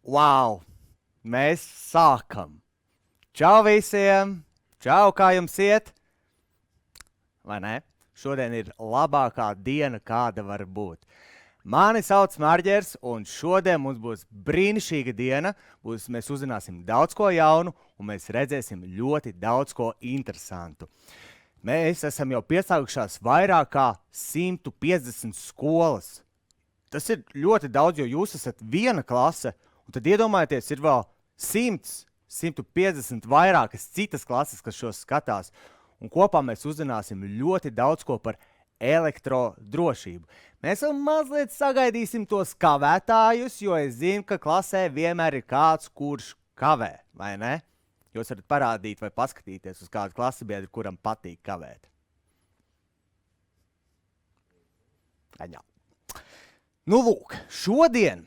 Wow! Mēs sākam! Čau visiem! Čau, kā jums iet? Vai ne? Šodien ir labākā diena, kāda var būt. Mani sauc Marģers, un šodien mums būs brīnišķīga diena. Mēs uzzināsim daudz ko jaunu, un mēs redzēsim ļoti daudz ko interesantu. Mēs esam jau piesaukušās vairāk kā 150 skolas. Tas ir ļoti daudz, jo jūs esat viena klase, un tad iedomājieties, ir vēl 100, 150 vairākas citas klases, kas šos skatās. Un kopā mēs uzzināsim ļoti daudz ko par elektrodrošību. Mēs vēl mazliet sagaidīsim tos kavētājus, jo es zinu, ka klasē vienmēr ir kāds, kurš kavē, vai ne? Jūs varat parādīt vai paskatīties uz kādu klasibiedru, kuram patīk kavēt. Aņā. Nu lūk, šodien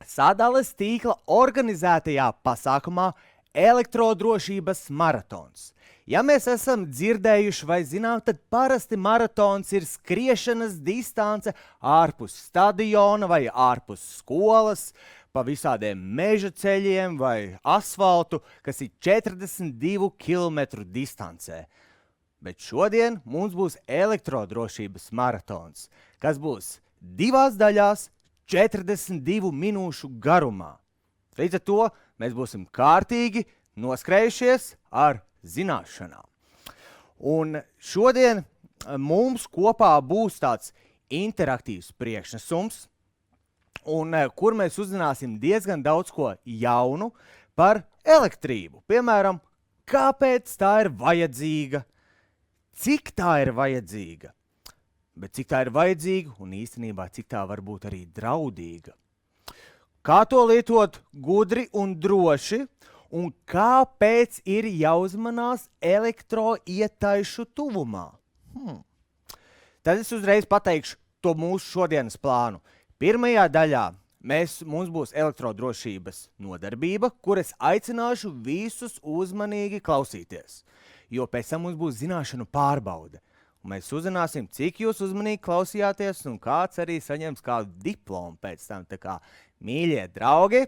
sadales tīkla organizētajā pasākumā elektrodrošības maratons. Ja mēs esam dzirdējuši vai zinām, tad parasti maratons ir skriešanas distance ārpus stadiona vai ārpus skolas, pa visādiem meža ceļiem vai asfaltu, kas ir 42 km distancē. Bet šodien mums būs elektrodrošības maratons, kas būs 2 daļās 42 minūšu garumā. Līdz ar to mēs būsim kārtīgi noskrējušies ar zināšanām. Un šodien mums kopā būs tāds interaktīvs priekšnesums, kur mēs uzzināsim diezgan daudz ko jaunu par elektrību. Piemēram, kāpēc tā ir vajadzīga, cik tā ir vajadzīga, bet cik tā ir vajadzīga un īstenībā cik tā var būt arī draudīga. Kā to lietot gudri un droši, un kāpēc ir jāuzmanās elektroietaišu tuvumā? Tad es uzreiz pateikšu to mūsu šodienas plānu. Pirmajā daļā mums būs elektrodrošības nodarbība, kur es aicināšu visus uzmanīgi klausīties, jo pēc tam mums būs zināšanu pārbaude. Un mēs uzzināsim, cik jūs uzmanīgi klausījāties, un kāds arī saņems kādu diplomu pēc tam. Tā kā, mīļie draugi,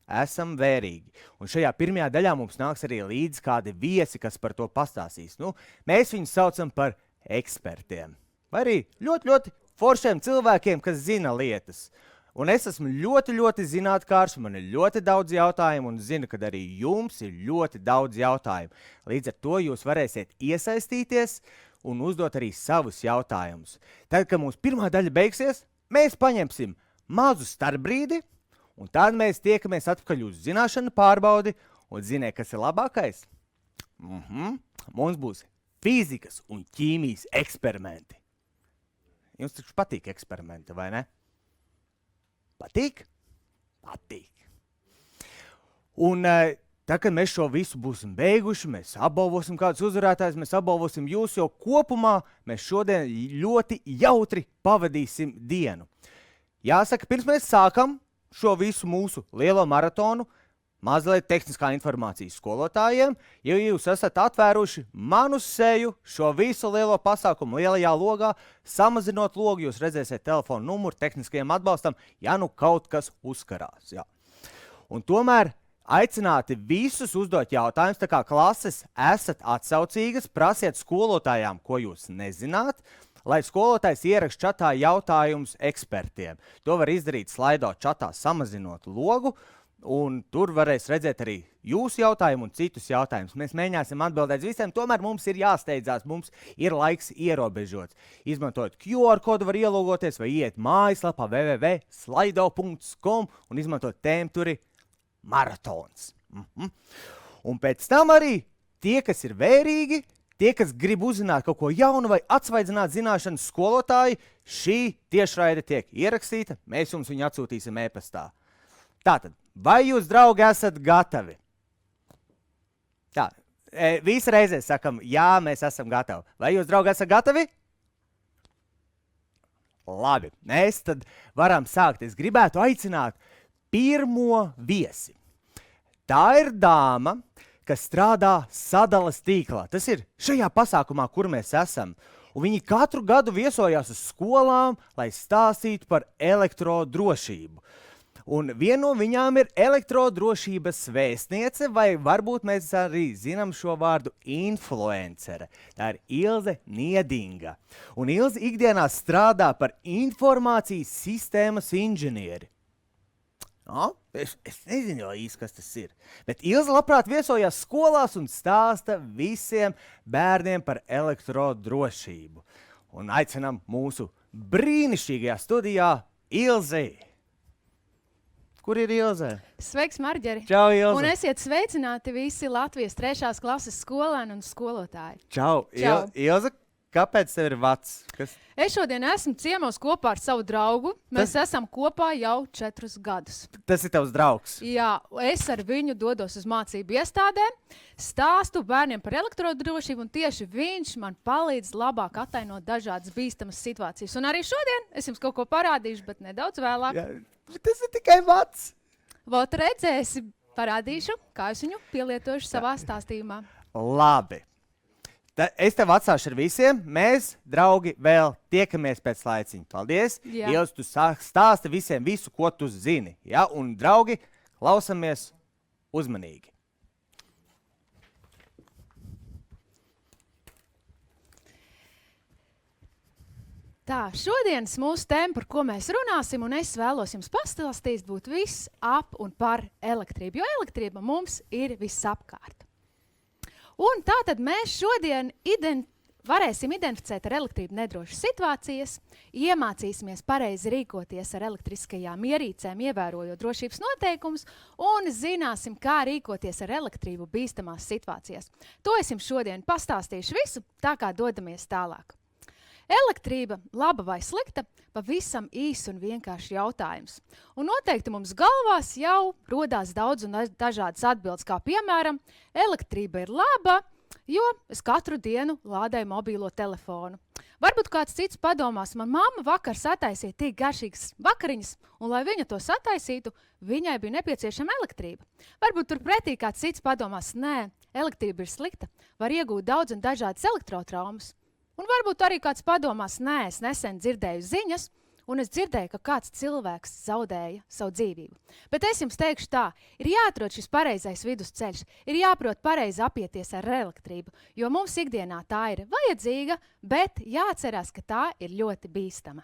esam vērīgi. Un šajā pirmajā daļā mums nāks arī līdzi kādi viesi, kas par to pastāstīs. Mēs viņus saucam par ekspertiem. Vai arī ļoti, ļoti foršiem cilvēkiem, kas zina lietas. Un es esmu ļoti, ļoti zinātkārs, man ir ļoti daudz jautājumu, un zinu, ka arī jums ir ļoti daudz jautājumu. Līdz ar to jūs varēsiet iesaistīties un uzdot arī savus jautājumus. Tad, kad mums pirmā daļa beigsies, mēs paņemsim mazu starpbrīdi, un tad mēs tiekamies atpakaļ uz zināšanu pārbaudi, un ziniet, kas ir labākais? Mums būs fizikas un ķīmijas eksperimenti. Jums taču patīk eksperimenti, vai ne? Patīk? Patīk. Un tad, kad mēs šo visu būsim beiguši, mēs apbalvosim kādus uzvarētājus, mēs apbalvosim jūs, jo kopumā mēs šodien ļoti jautri pavadīsim dienu. Jāsaka, pirms mēs sākam šo visu mūsu lielo maratonu, mazliet tehniskā informācija skolotājiem, ja jūs esat atvēruši manu seju šo visu lielo pasākumu lielajā logā, samazinot logu, jūs redzēsiet telefonu numuru tehniskajam atbalstam, ja nu kaut kas uzkarās. Jā. Un tomēr aicināti visus uzdot jautājumus, tā kā klases esat atsaucīgas, prasiet skolotājām, ko jūs nezināt, lai skolotājs ieraksta čatā jautājumus ekspertiem. To var izdarīt slaido čatā, samazinot logu, un tur varēs redzēt arī jūsu jautājumu un citus jautājumus. Mēs mēģināsim atbildēt visiem, tomēr mums ir jāsteidzās, mums ir laiks ierobežots. Izmantojot QR kodu var ielogoties vai iet mājaslapā www.slido.com un izmantot tēmu turi maratons. Un pēc tam arī tie, kas ir vērīgi, tie, kas grib uzzināt kaut ko jaunu vai atsvaidzināt zināšanas skolotāji, šī tiešraide tiek ierakstīta, mēs jums viņu atsūtīsim e-pastā. Tātad, vai jūs, draugi, esat gatavi? Tā, visi reizē sakam, jā, mēs esam gatavi. Vai jūs, draugi, esat gatavi? Labi, mēs tad varam sākt. Es gribētu aicināt pirmo viesi. Tā ir dāma, kas strādā sadales tīklā. Tas ir šajā pasākumā, kur mēs esam. Un viņi katru gadu viesojās uz skolām, lai stāstītu par elektrodrošību. Un viena no viņām ir elektrodrošības vēstniece, vai varbūt mēs arī zinām šo vārdu influencere. Tā ir Ilze Niedinga. Un Ilze ikdienā strādā par informācijas sistēmas inženieri. Es nezinu īsti, kas tas ir. Bet Ilze labprāt viesojās skolās un stāsta visiem bērniem par elektrodrošību. Un aicinām mūsu brīnišķīgajā studijā Ilzi. Kur ir Ilze? Sveiks, Marģeri! Čau, Ilze! Un esiet sveicināti visi Latvijas 3. klases skolēni un skolotāji. Čau! Čau. Ilze, kāpēc tev ir vads? Es šodien esmu ciemos kopā ar savu draugu. Mēs esam kopā jau 4 gadus. Tas ir tavs draugs? Jā, es ar viņu dodos uz mācību iestādēm, stāstu bērniem par elektrodrošību, un tieši viņš man palīdz labāk attainot dažādas bīstamas situācijas. Un arī šodien es jums kaut ko parādīšu, bet nedaudz vēlāk. Jā, tas ir tikai vads. Vot redzēsi, parādīšu, kā es viņu pielietošu savā stāstījumā. Labi. Es tev atstāšu ar visiem. Mēs, draugi, vēl tiekamies pēc laiciņa. Paldies. Jā. Ilze, tu stāsti visiem visu, ko tu zini. Ja? Un, draugi, klausamies uzmanīgi. Tā, šodienas mūsu tēma, par ko mēs runāsim, un es vēlos jums pastāstīt, būtu viss ap un par elektrību, jo elektrība mums ir visapkārt. Un tātad mēs šodien varēsim identificēt ar elektrību nedrošas situācijas, iemācīsimies pareizi rīkoties ar elektriskajām ierīcēm, ievērojot drošības noteikumus, un zināsim, kā rīkoties ar elektrību bīstamās situācijās. To es jums šodien pastāstīšu visu, tā kā dodamies tālāk. Elektrība, laba vai slikta, pavisam īss un vienkārši jautājums. Un noteikti mums galvās jau rodās daudz un dažādas atbildes, kā piemēram, elektrība ir laba, jo es katru dienu lādēju mobīlo telefonu. Varbūt kāds cits padomās, man mamma vakar sataisīja tik garšīgas vakariņas, un lai viņa to sataisītu, viņai bija nepieciešama elektrība. Varbūt turpretī kāds cits padomās, nē, elektrība ir slikta, var iegūt daudz un dažādas elektrotraumas. Un varbūt arī kāds padomās, nē, es nesen dzirdēju ziņas, un es dzirdēju, ka kāds cilvēks zaudēja savu dzīvību. Bet es jums teikšu tā, ir jāatrod šis pareizais vidusceļš, ir jāprot pareizi apieties ar elektrību, jo mums ikdienā tā ir vajadzīga, bet jāatcerās, ka tā ir ļoti bīstama.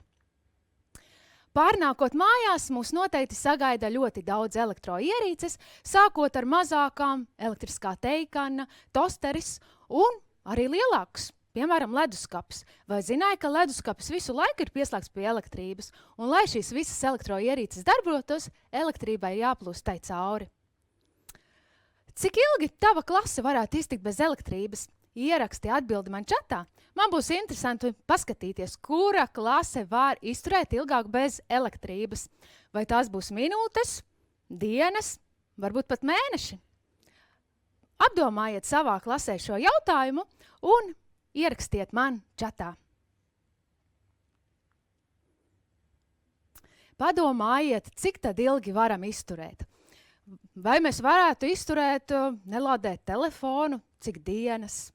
Pārnākot mājās, mūs noteikti sagaida ļoti daudz elektroierīces, sākot ar mazākām, elektriskā teikana, tosteris un arī lielākus. Piemēram, leduskapis. Vai zināja, ka leduskapis visu laiku ir pieslēgts pie elektrības, un lai šīs visas elektroierīces darbotos, elektrībai jāplūst tai cauri. Cik ilgi tava klase varētu iztikt bez elektrības? Ieraksti atbildi man čatā. Man būs interesanti paskatīties, kura klase var izturēt ilgāk bez elektrības. Vai tās būs minūtes, dienas, varbūt pat mēneši? Apdomājiet savā klasē šo jautājumu un ierakstiet man čatā. Padomājiet, cik tad ilgi varam izturēt. Vai mēs varētu izturēt, nelādēt telefonu, cik dienas?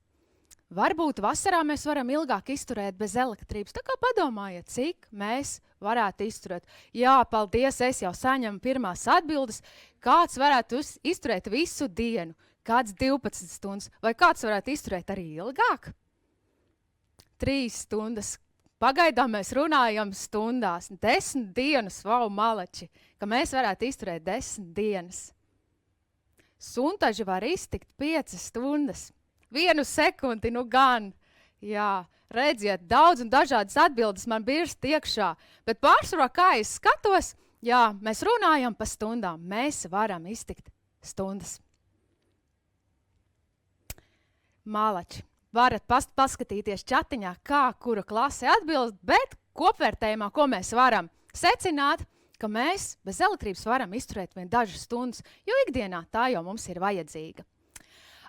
Varbūt vasarā mēs varam ilgāk izturēt bez elektrības. Tā kā padomājiet, cik mēs varētu izturēt. Jā, paldies, es jau saņemu pirmās atbildes. Kāds varētu izturēt visu dienu? Kāds 12 stundas? Vai kāds varētu izturēt arī ilgāk? 3 stundas. Pagaidām mēs runājam stundās. 10 dienas, vau, malači, ka mēs varētu izturēt 10 dienas. Suntaži var iztikt 5 stundas. 1 sekundi, nu gan. Jā, redziet, daudz un dažādas atbildes man birst iekšā. Bet pārsvarā, kā es skatos, jā, mēs runājam pa stundām. Mēs varam iztikt stundas. Malači. Varat paskatīties čatiņā, kā kura klase atbilst, bet kopvērtējumā, ko mēs varam secināt, ka mēs bez elektrības varam izturēt vien dažas stundas, jo ikdienā tā jau mums ir vajadzīga.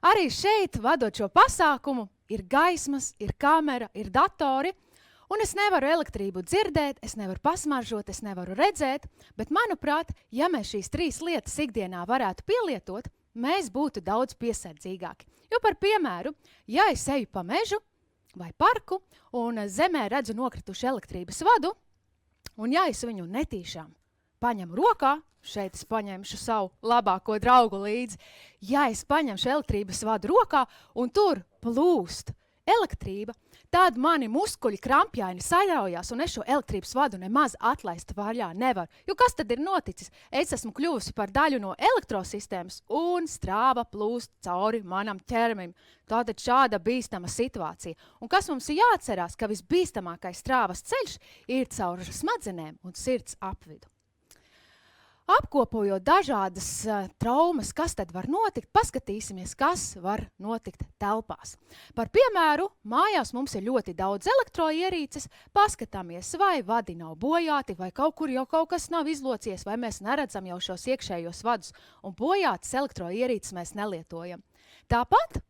Arī šeit, vadot šo pasākumu, ir gaismas, ir kamera, ir datori, un es nevaru elektrību dzirdēt, es nevaru pasmaržot, es nevaru redzēt, bet manuprāt, ja mēs šīs 3 lietas ikdienā varētu pielietot, mēs būtu daudz piesardzīgāki. Jo par piemēru, ja es eju pa mežu vai parku un zemē redzu nokritušu elektrības vadu, un ja es viņu netīšām paņemu rokā, šeit es paņemšu savu labāko draugu līdzi, ja es paņemšu elektrības vadu rokā un tur plūst elektrība, tad mani muskuļi krampjaini saļaujās un es šo elektrības vadu nemaz atlaist vaļā nevaru. Jo kas tad ir noticis? Es esmu kļuvusi par daļu no elektrosistēmas un strāva plūst cauri manam ķermenim. Tātad šāda bīstama situācija. Un kas mums ir jāatcerās, ka visbīstamākais strāvas ceļš ir caur smadzenēm un sirds apvidu. Apkopojot dažādas traumas, kas tad var notikt, paskatīsimies, kas var notikt telpās. Par piemēru, mājās mums ir ļoti daudz elektroierīces, paskatāmies, vai vadi nav bojāti, vai kaut kur jau kaut kas nav izlocies, vai mēs neredzam jau šos iekšējos vadus, un bojātas elektroierīces mēs nelietojam. Tāpat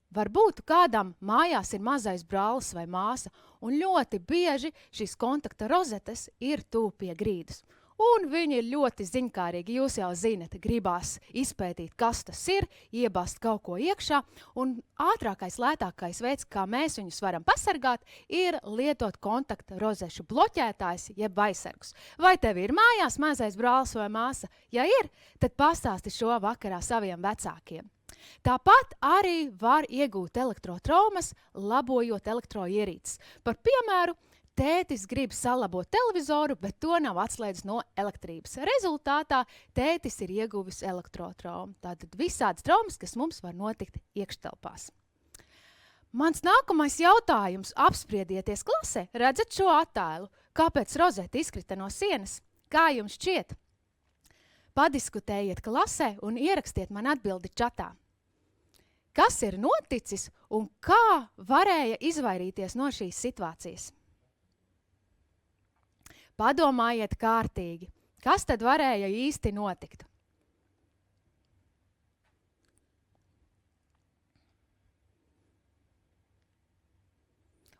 varbūt kādam mājās ir mazais brālis vai māsa, un ļoti bieži šīs kontakta rozetes ir tuvu pie grīdas. Un viņi ir ļoti ziņkārīgi, jūs jau zinat, gribās izpētīt, kas tas ir, iebast kaut ko iekšā, un ātrākais, lētākais veids, kā mēs viņus varam pasargāt, ir lietot kontakta rozešu bloķētājs, jeb aizsargus. Vai tev ir mājās mazais brālis vai māsa? Ja ir, tad pastāsti šo vakarā saviem vecākiem. Tāpat arī var iegūt elektrotraumas, labojot elektroierīces. Par piemēru, tētis grib salabot televizoru, bet to nav atslēdzis no elektrības. Rezultātā tētis ir ieguvis elektrotraumu. Tātad visādas traumas, kas mums var notikt iekštelpās. Mans nākamais jautājums, apspriedieties klasē, redzat šo attēlu? Kāpēc rozete izkrita no sienas? Kā jums šķiet? Padiskutējiet klasē un ierakstiet man atbildi čatā. Kas ir noticis un kā varēja izvairīties no šīs situācijas? Padomājiet kārtīgi, kas tad varēja īsti notikt?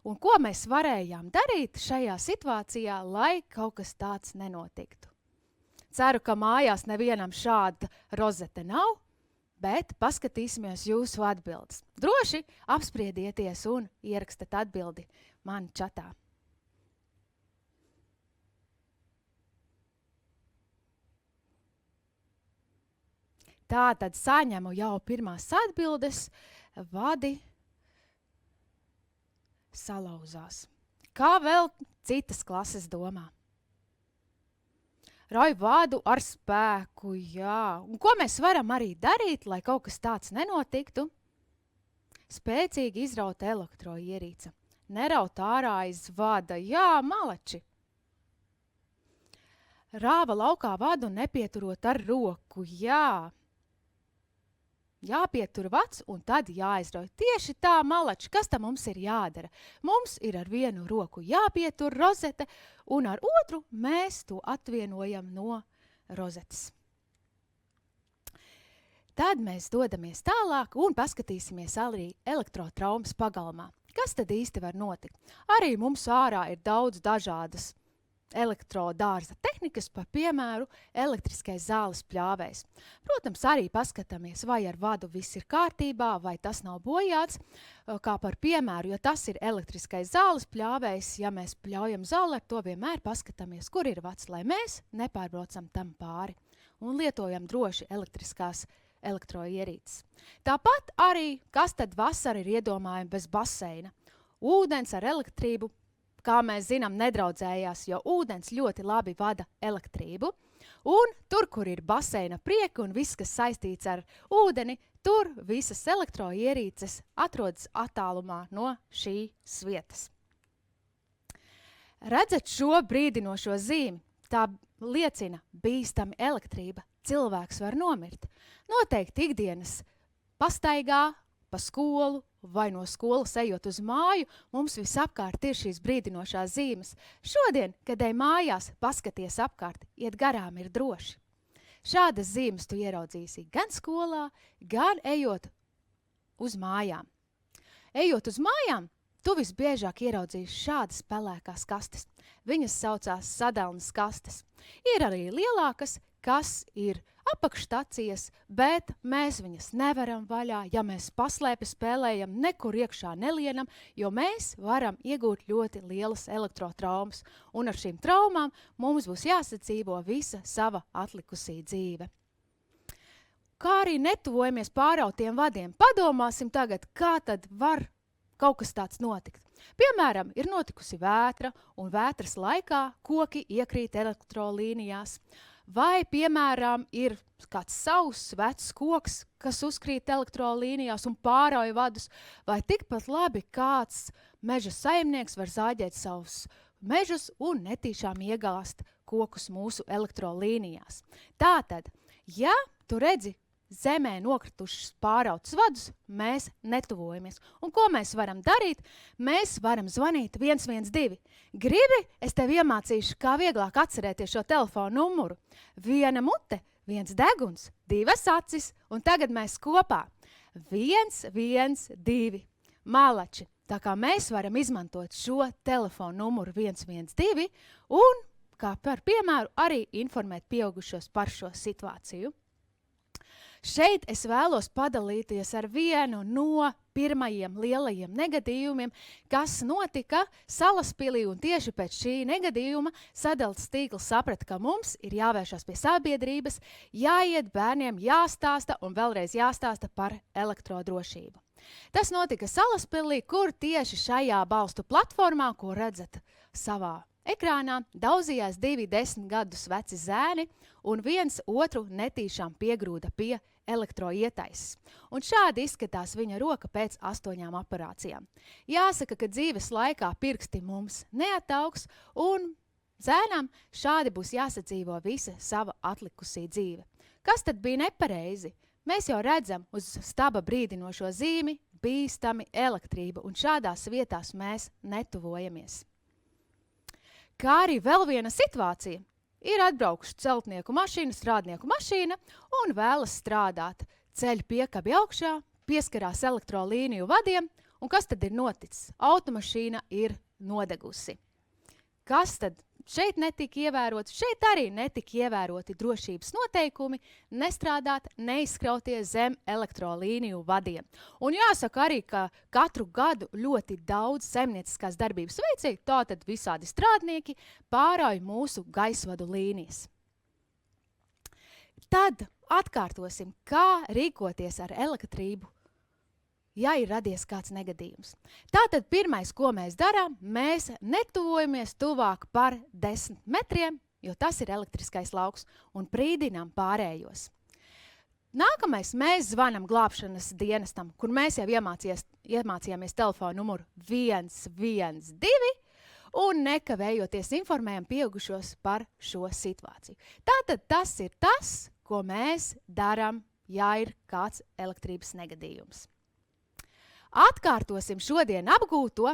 Un ko mēs varējām darīt šajā situācijā, lai kaut kas tāds nenotiktu? Ceru, ka mājās nevienam šāda rozete nav, bet paskatīsimies jūsu atbildes. Droši apspriedieties un ierakstat atbildi man čatā. Tātad saņemu jau pirmās atbildes, vadi salauzās. Kā vēl citas klases domā? Rauj vādu ar spēku, jā. Un ko mēs varam arī darīt, lai kaut kas tāds nenotiktu? Spēcīgi izraut elektroierīce. Neraut ārā aiz vada, jā, malači. Rāva laukā vadu nepieturot ar roku, jā. Jāpietur vads un tad jāizrauj. Tieši tā, malači, kas tam mums ir jādara? Mums ir ar vienu roku jāpietur rozete un ar otru mēs to atvienojam no rozetes. Tad mēs dodamies tālāk un paskatīsimies arī elektrotraumas pagalmā. Kas tad īsti var notikt? Arī mums ārā ir daudz dažādas elektrodārza tehnikas, par piemēru elektriskais zāles pļāvējs. Protams, arī paskatāmies, vai ar vadu viss ir kārtībā, vai tas nav bojāts. Kā par piemēru, ja tas ir elektriskais zāles pļāvējs, ja mēs pļaujam zāli, ar to vienmēr paskatāmies, kur ir vads, lai mēs nepārbraucam tam pāri un lietojam droši elektriskās elektroierīces. Tāpat arī, kas tad vasara ir iedomājumi bez baseina? Ūdens ar elektrību, kā mēs zinām, nedraudzējās, jo ūdens ļoti labi vada elektrību. Un tur, kur ir baseina prieki un viss, kas saistīts ar ūdeni, tur visas elektroierīces atrodas attālumā no šīs vietas. Redzat šo brīdinošo zīmi? Tā liecina bīstami elektrība. Cilvēks var nomirt. Noteikti ikdienas pastaigā, pa skolu vai no skolas ejot uz māju, mums visapkārt ir šīs brīdinošās zīmes. Šodien, kad ej mājās, paskaties apkārt, iet garām ir droši. Šādas zīmes tu ieraudzīsi gan skolā, gan ejot uz mājām. Ejot uz mājām, tu visbiežāk ieraudzīsi šādas pelēkās kastes. Viņas saucās sadalnes kastes. Ir arī lielākas, kas ir apakšstacijas, bet mēs viņas nevaram vaļā, ja mēs paslēpi spēlējam, nekur iekšā nelienam, jo mēs varam iegūt ļoti lielas elektrotraumas. Un ar šīm traumām mums būs jāsadzīvo visa sava atlikusī dzīve. Kā arī netuvojamies pārautiem vadiem, padomāsim tagad, kā tad var kaut kas tāds notikt. Piemēram, ir notikusi vētra, un vētras laikā koki iekrīt elektrolīnijās. Vai, piemēram, ir kāds sauss, vecs koks, kas uzkrīt elektrolīnijās un pārauj vadus, vai tikpat labi kāds meža saimnieks var zāģēt savus mežus un netīšām iegāzt kokus mūsu elektrolīnijās. Tātad, ja tu redzi zemē nokritušas pārautus vadus, mēs netuvojamies. Un ko mēs varam darīt? Mēs varam zvanīt 112. Gribi, es tev iemācīšu, kā vieglāk atcerēties šo telefonu numuru. 1 mute, 1 deguns, 2 acis, un tagad mēs kopā. 112. Malači, tā kā mēs varam izmantot šo telefonu numuru 112 un, kā par piemēru, arī informēt pieaugušos par šo situāciju. Šeit es vēlos padalīties ar vienu no pirmajiem lielajiem negadījumiem, kas notika Salaspilī, un tieši pēc šī negadījuma sadales tīkls saprata, ka mums ir jāvēršas pie sabiedrības, jāiet bērniem, jāstāsta un vēlreiz jāstāsta par elektrodrošību. Tas notika Salaspilī, kur tieši šajā balstu platformā, ko redzat savā ekrānā, daudzījās 2 10 gadus veci zēni un viens otru netīšām piegrūda pie elektroietaises. Un šādi izskatās viņa roka pēc 8 operācijām. Jāsaka, ka dzīves laikā pirksti mums neataugs un zēnam šādi būs jāsadzīvo visa sava atlikusī dzīve. Kas tad bija nepareizi? Mēs jau redzam uz staba brīdinošo zīmi bīstami elektrība un šādās vietās mēs netuvojamies. Kā arī vēl viena situācija. Ir atbraukuši celtnieku mašīna, strādnieku mašīna un vēlas strādāt. Ceļ piekabi augšā, pieskarās elektrolīniju vadiem, un kas tad ir noticis? Automašīna ir nodegusi. Kas tad šeit netika ievērots? Šeit arī netika ievēroti drošības noteikumi, nestrādāt, neizkrauties zem elektrolīniju vadiem. Un jāsaka arī, ka katru gadu ļoti daudz saimnieciskās darbības veicēji, tātad visādi strādnieki, pārauj mūsu gaisvadu līnijas. Tad atkārtosim, kā rīkoties ar elektrību, ja ir radies kāds negadījums. Tātad pirmais, ko mēs darām, mēs netuvojamies tuvāk par 10 metriem, jo tas ir elektriskais lauks, un brīdinām pārējos. Nākamais, mēs zvanam glābšanas dienestam, kur mēs jau iemācījāmies telefonu numuru 112 un nekavējoties informējam pieaugušos par šo situāciju. Tātad tas ir tas, ko mēs darām, ja ir kāds elektrības negadījums. Atkārtosim šodien apgūto,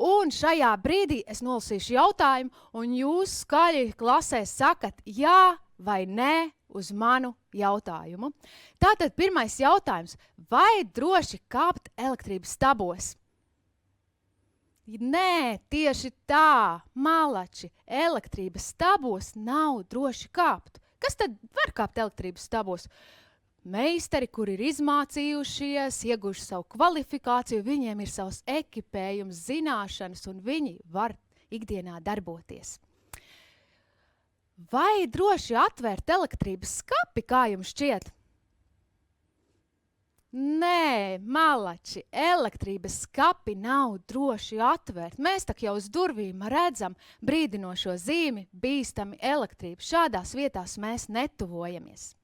un šajā brīdī es nolasīšu jautājumu, un jūs skaļi klasē sakat jā vai nē uz manu jautājumu. Tātad pirmais jautājums, vai droši kāpt elektrības stabos? Nē, tieši tā, malači, elektrības stabos nav droši kāpt. Kas tad var kāpt elektrības stabos? Meistari, kur ir izmācījušies, ieguvuši savu kvalifikāciju, viņiem ir savs ekipējums, zināšanas, un viņi var ikdienā darboties. Vai droši atvērt elektrības skapi, kā jums šķiet? Nē, malači, elektrības skapi nav droši atvērt. Mēs tak jau uz durvīm redzam brīdinošo zīmi, bīstami elektrību. Šādās vietās mēs netuvojamies.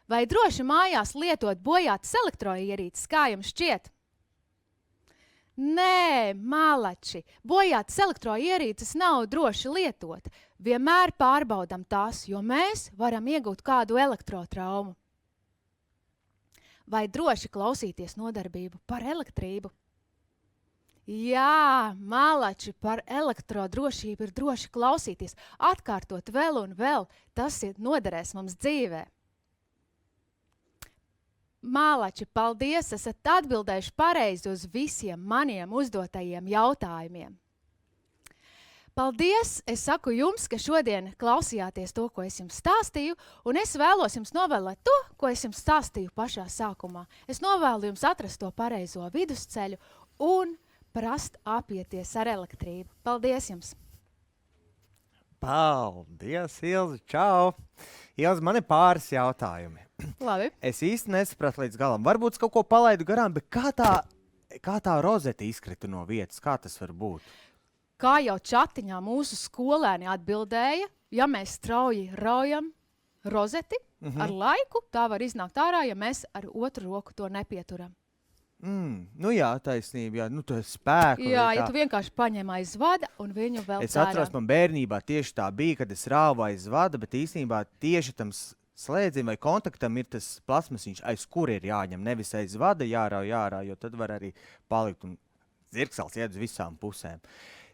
Vai droši mājās lietot bojātas elektroierīces, kā jums šķiet? Nē, malači, bojātas elektroierīces nav droši lietot. Vienmēr pārbaudam tās, jo mēs varam iegūt kādu elektrotraumu. Vai droši klausīties nodarbību par elektrību? Jā, malači, par elektrodrošību ir droši klausīties. Atkārtot vēl un vēl, tas noderēs mums dzīvē. Malači, paldies, esat atbildējuši pareizi uz visiem maniem uzdotajiem jautājumiem. Paldies! Es saku jums, ka šodien klausījāties to, ko es jums stāstīju, un es vēlos jums novēlēt to, ko es jums stāstīju pašā sākumā. Es novēlu jums atrast to pareizo vidusceļu un prast apieties ar elektrību. Paldies jums! Paldies, Ilze! Čau! Ilze, man ir pāris jautājumi. Labi. Es īsti nesapratu līdz galam. Varbūt es kaut ko palaidu garām, bet kā tā rozete izkrita no vietas? Kā tas var būt? Kā jau čatiņā mūsu skolēni atbildēja, ja mēs strauji raujam rozeti ar laiku, tā var iznākt ārā, ja mēs ar otru roku to nepieturam. Nu jā, taisnība, jā. Nu, tu esi spēku. Jā, ja tu vienkārši paņem aiz vada un viņu vēl Es atceros, man bērnībā tieši tā bija, kad es rāvu aiz vada, bet īstenībā tieši tam slēdzim vai kontaktam ir tas plasmasiņš, aiz kur ir jāņem, nevis aiz vada jārauj ārā, jo tad var arī palikt un zirgsals iet uz visām pusēm.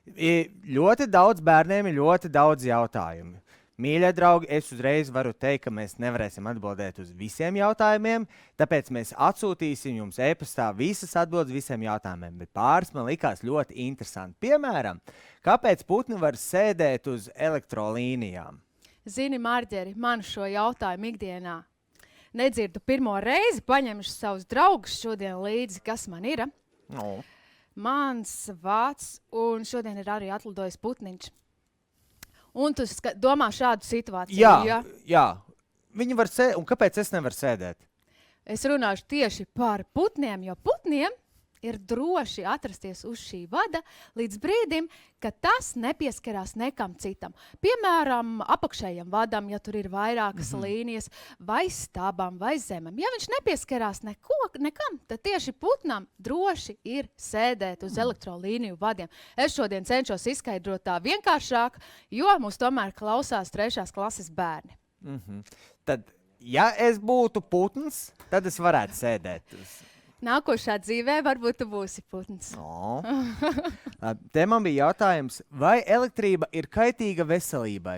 Ļoti daudz bērniem ir ļoti daudz jautājumu. Mīļie draugi, es uzreiz varu teikt, ka mēs nevarēsim atbildēt uz visiem jautājumiem, tāpēc mēs atsūtīsim jums e-pastā visas atbildes visiem jautājumiem, bet pāris man likās ļoti interesanti. Piemēram, kāpēc putni var sēdēt uz elektrolīnijām? Zini, Marģeri, man šo jautājumu ikdienā nedzirdu pirmo reizi, paņemšu savus draugus šodien līdzi, kas man ir. No. Mans vācs, un šodien ir arī atlidojis putniņš. Un tu domā šādu situāciju? Jā. Viņi var sēdēt, un kāpēc es nevaru sēdēt? Es runāšu tieši par putniem, jo putniem ir droši atrasties uz šī vada līdz brīdim, kad tas nepieskarās nekam citam. Piemēram, apakšējam vadam, ja tur ir vairākas līnijas, vai stabam, vai zemam. Ja viņš nepieskarās nekam, tad tieši putnam droši ir sēdēt uz elektrolīniju vadiem. Es šodien cenšos izskaidrot tā vienkāršāk, jo mūs tomēr klausās 3. klases bērni. Tad, ja es būtu putns, tad es varētu sēdēt uz... Nākošā dzīvē varbūt tu būsi putns. Te man bija jautājums, vai elektrība ir kaitīga veselībai?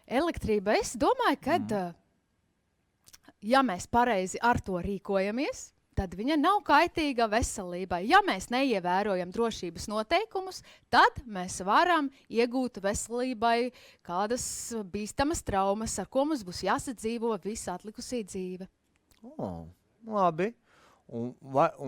Elektrība, es domāju, ka, ja mēs pareizi ar to rīkojamies, tad viņa nav kaitīga veselībai. Ja mēs neievērojam drošības noteikumus, tad mēs varam iegūt veselībai kādas bīstamas traumas, ar ko mums būs jāsadzīvo visa atlikusī dzīve. Labi. Un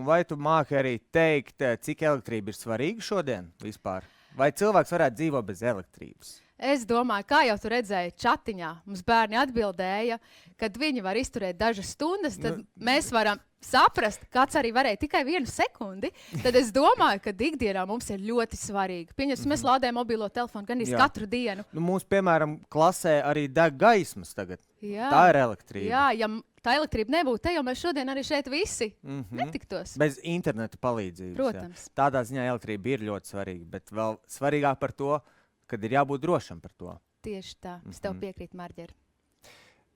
vai tu māki arī teikt, cik elektrība ir svarīga šodien vispār? Vai cilvēks varētu dzīvot bez elektrības? Es domāju, kā jau tu redzēji čatiņā, mums bērni atbildēja, kad viņi var izturēt dažas stundas, tad mēs varam saprast, kāds arī varēja tikai 1 sekundi. Tad es domāju, ka ikdienā mums ir ļoti svarīgi. Pieņemsim, mēs lādējam mobilo telefonu gan katru dienu. Mums, piemēram, klasē arī deg gaismas tagad. Jā. Tā ir elektrība. Jā, ja tā elektrība nebūtu, te jau mēs šodien arī šeit visi netiktos. Bez interneta palīdzības. Protams. Jā. Tādā ziņā elektrība ir ļoti svarīga, bet vēl svarīgāk par to, kad ir jābūt drošam par to. Tieši tā. Es tev piekrītu, Marģeri.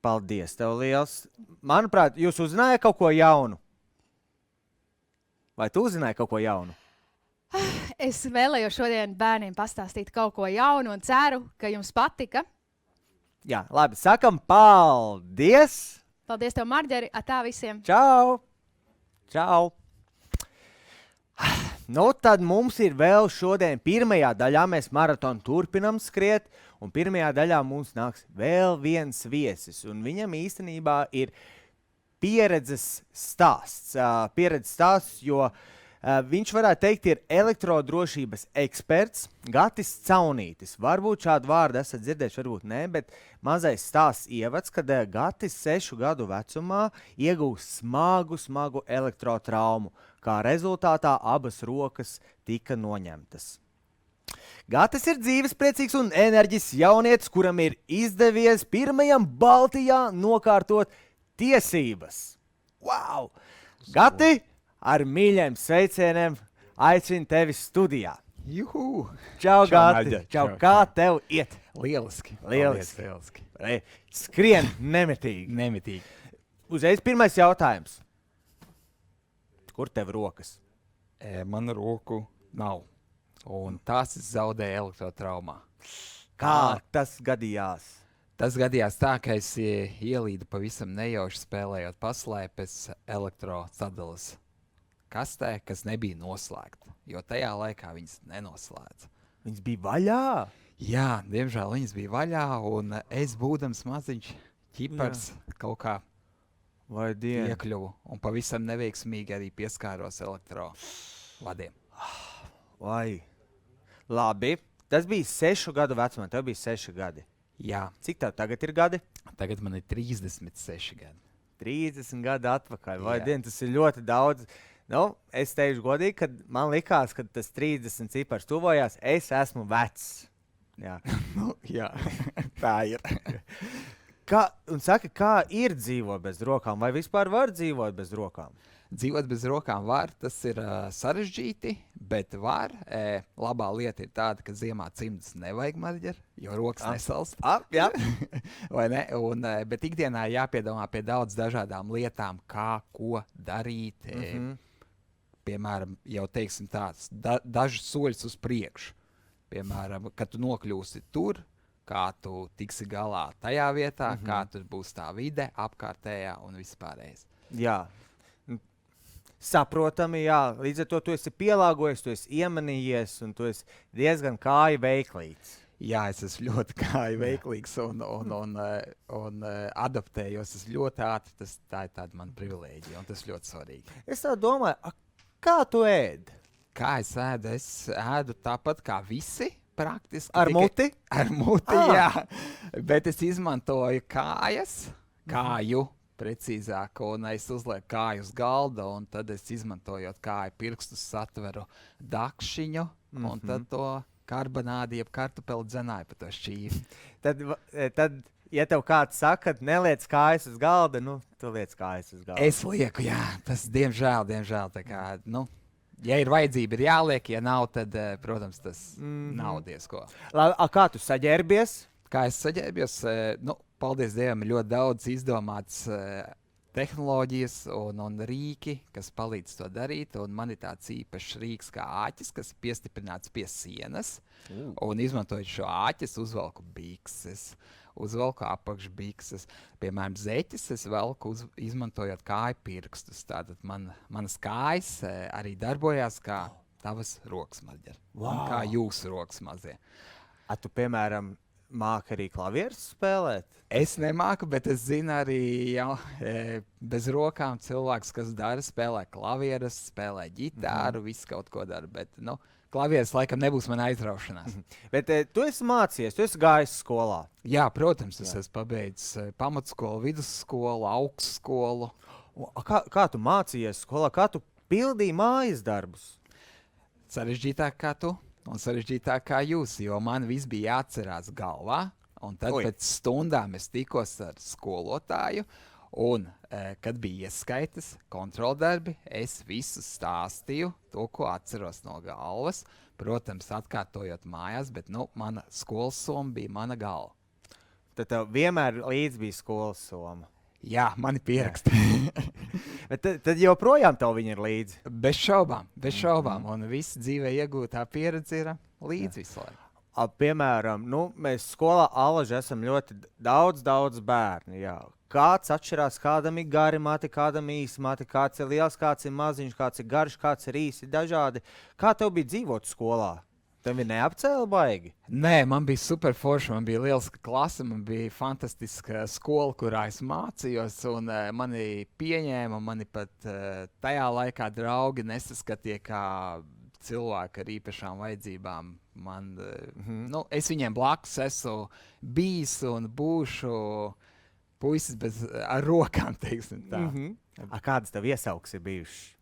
Paldies, tev liels. Manuprāt, jūs uzzinājāt kaut ko jaunu? Vai tu uzzināji kaut ko jaunu? Es vēlējos šodien bērniem pastāstīt kaut ko jaunu un ceru, ka jums patika. Jā, labi. Sakam paldies! Paldies tev, Marģeri. Atā visiem! Čau! Čau! Nu, tad mums ir vēl šodien pirmajā daļā, mēs maratonu turpinam skriet, un pirmajā daļā mums nāks vēl viens viesis, un viņam īstenībā ir pieredzes stāsts, jo viņš varētu teikt ir elektrodrošības eksperts Gatis Caunītis. Varbūt šādu vārdu esat dzirdējuši, varbūt ne, bet mazais stāsts ievads, kad Gatis 6 gadu vecumā iegūst smagu elektrotraumu, kā rezultātā abas rokas tika noņemtas. Gatis ir dzīves, priecīgs un enerģisks jaunietis, kuram ir izdevies pirmajam Baltijā nokārtot tiesības. Wow! Gati, ar mīļiem sveicieniem aicinu tevi studijā. Juhu! Čau, Gati! Maģa. Čau, kā tev iet? Lieliski. Lieliski. Skrien nemitīgi. Nemitīgi. Uzreiz pirmais jautājums. Kur tev rokas? Man roku nav. Un tās es zaudēju elektrotraumā. Kā tas gadījās? Tas gadījās tā, ka es ielīdu pavisam nejauši spēlējot paslēpes elektrosadalas kastē, kas nebija noslēgta, jo tajā laikā viņas nenoslēdza. Viņas bija vaļā. Jā, diemžēl viņas bija vaļā, un es būdams maziņš ķipars kaut kā Vai dien? iekļuvu, un pavisam neveiksmīgi arī pieskāros elektrovadiem. Vai. Labi. Tas bija 6 gadu vecumā. Tev bija 6 gadi. Jā, Cik tev tagad ir gadi? tagad man ir 36 gadi. 30 gadu atpakaļ. Vai Jā. dien, tas ir ļoti daudz. Nu, es teikšu godīgi, ka man likās, ka tas 30 cipars tuvojās. Es esmu vecs. Jā. Nu, jā, tā ir. Kā ir dzīvot bez rokām? Vai vispār var dzīvot bez rokām? Dzīvot bez rokām var, tas ir sarežģīti, bet var. Labā lieta ir tāda, ka ziemā cimdus nevajag marģeri, jo rokas nesalst. Jā. Vai ne? Bet ikdienā jāpiedomā pie daudz dažādām lietām, kā, ko darīt. Piemēram, jau teiksim tāds, dažus soļus uz priekšu. Piemēram, kad tu nokļūsi tur, kā tu tiksi galā tajā vietā, kā tur būs tā vide, apkārtējā un vispārējais. Jā. Saprotami, jā. Līdz ar to tu esi pielāgojies, tu esi iemanījies un tu esi diezgan kāju veiklīgs. Jā, es esmu ļoti kāju veiklīgs un adaptējos. Es ļoti ātri, tā ir tāda mana privilēģija un tas ļoti svarīgi. Es tā domāju, kā tu ēd? Kā es ēdu? Es ēdu tāpat kā visi praktiski. Ar muti? Ar muti, jā. Bet es izmantoju kāju. Precīzāk, un es uzlieku kāju uz galda, un tad es izmantojot kāju pirkstus satveru dakšiņu, un tad to karbonādi, jeb kartupeli dzenāju pa to šķīvi. Tad, ja tev kāds saka, neliec kājas uz galda, nu, tu liec kājas uz galda. Es lieku, jā, tas diemžēl, tā kā, nu, ja ir vajadzība, ir jāliek, ja nav, tad, protams, tas nav diezko. Kā tu saģērbies? Kā es saģērbjos, nu, paldies Dievam, ir ļoti daudz izdomāts tehnoloģijas un rīki, kas palīdz to darīt. Un man ir tāds īpašs rīks kā āķis, kas ir piestiprināts pie sienas. Un izmantojot šo āķis, uzvelku bikses, uzvelku apakšbikses. Piemēram, zeķes es velku izmantojot kāju pirkstus. Tātad manas kājas arī darbojās kā tavas rokas marģeri. Un kā jūsu rokas mazie. Tu, piemēram, māki arī klavierus spēlēt? Es nemāku, bet es zinu arī bez rokām cilvēks, kas dara, spēlē klavierus, spēlē ģitāru, visu kaut ko dara. Bet, nu, klavieres laikam nebūs mana aizraušanās. Bet tu esi mācījies, tu esi gājis skolā. Jā, protams, es esmu pabeidzis pamatskolu, vidusskolu, augstskolu. Kā tu mācījies skolā? Kā tu pildīji mājas darbus? Sarežģītāk kā tu. Un sarežģītāk kā jūs, jo man viss bija jāatcerās galvā, un tad pēc stundām es tikos ar skolotāju, un, kad bija ieskaitas kontroldarbi, es visu stāstīju, to, ko atceros no galvas, protams, atkārtojot mājās, bet, nu, mana skolas soma bija mana galva. Tad tev vienmēr līdz bija skolas soma? Jā, mani pieraksta. Bet tad joprojām tev viņi ir līdzi? Bez šaubām, un viss dzīvē iegūtā pieredze ir līdzi visu laiku. Piemēram, nu, mēs skolā alaži esam ļoti daudz bērni, jā. Kāds atšķirās, kādam ir gari mati, kādam īsi mati, kāds ir liels, kāds ir maziņš, kāds ir garš, kāds ir īsi, dažādi. Kā tev bija dzīvot skolā? Tev bija neapcēla baigi? Nē, man bija super forši, man bija lieliska klase, man bija fantastiska skola, kurā es mācījos, un mani pieņēma, mani pat tajā laikā draugi nesaskatīja kā cilvēki ar īpašām vajadzībām. Nu, es viņiem blakus esmu bijis un būšu puisis ar rokām, teiksim tā. Kādas tev iesauks ir bijušas?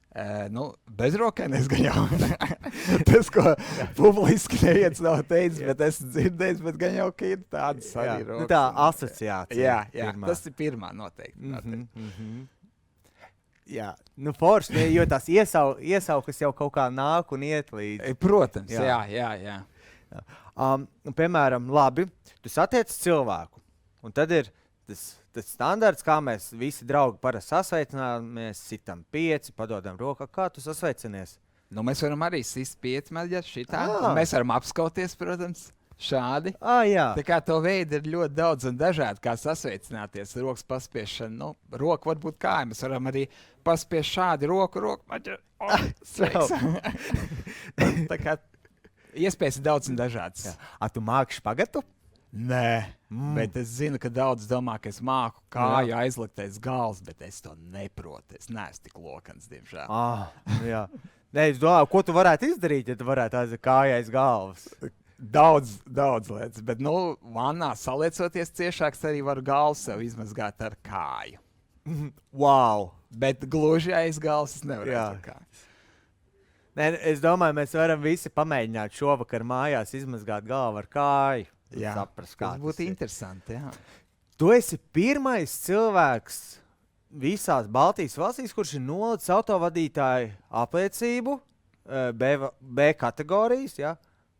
Nu, bezrokainais gan jau. Tas, ko publiski neviens nav teicis, bet esmu dzirdējis, bet gan jau, ka ir tādas arī rokas. Nu, tā asociācija. Jā, tas ir pirmā noteikti. Jā, nu forši, jo tās iesaukas jau kaut kā nāk un iet līdzi. Protams, jā. Piemēram, labi, tu satiec cilvēku, un tad ir tas standarts, kā mēs visi draugi parasti sasveicināmies, sitam 5, padodam roku. Kā tu sasveicinies? Nu, mēs varam arī sist 5 maģģeri šitā. Mēs varam apskauties, protams, šādi. Jā. Tā kā to veidu ir ļoti daudz un dažādi, kā sasveicināties. Rokas paspiešana, nu, roka var būt kāja. Mēs varam arī paspiest šādi roku maģģeri. Sveiks! Tā kā Iespējas ir daudz un dažādas. A, tu māki špagatu? Nē, bet es zinu, ka daudz domā, ka es māku kāju aizlikt aiz galvas, bet es to neprotu. Es neesmu tik lokans, diemžēl. Jā. Nē, es domāju, ko tu varētu izdarīt, ja tu varētu aiziet kāju aiz galvas? Daudz lietas, bet, vannā saliecoties ciešāks arī var galvu sev izmazgāt ar kāju. Wow! Bet gluži aiz galvas es nevaru ar kāju. Nē, es domāju, mēs varam visi pamēģināt šovakar mājās izmazgāt galvu ar kāju. Jā, saprast, kā tas būtu interesanti, jā. Tu esi pirmais cilvēks visās Baltijas valstīs, kurš ir nolicis autovadītāju apliecību B kategorijas, ja?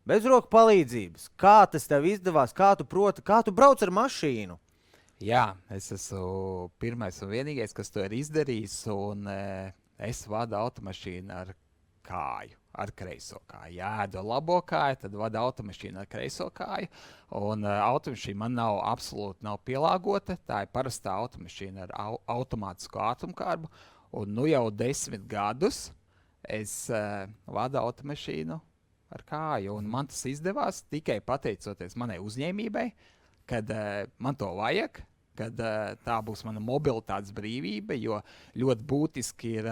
Bez roku palīdzības. Kā tas tev izdevās, kā tu brauc ar mašīnu? Jā, es esmu pirmais un vienīgais, kas to ir izdarījis, un es vadu automašīnu ar kāju, ar kreiso kāju. Jā, ēdu labo kāju, tad vadu automašīnu ar kreiso kāju, un automašīna man absolūti nav pielāgota. Tā ir parastā automašīna ar automātisko ātrumkārbu, un jau 10 gadus es vadu automašīnu ar kāju, un man tas izdevās tikai pateicoties manai uzņēmībai, kad man to vajag, kad tā būs mana mobilitātes brīvība, jo ļoti būtiski ir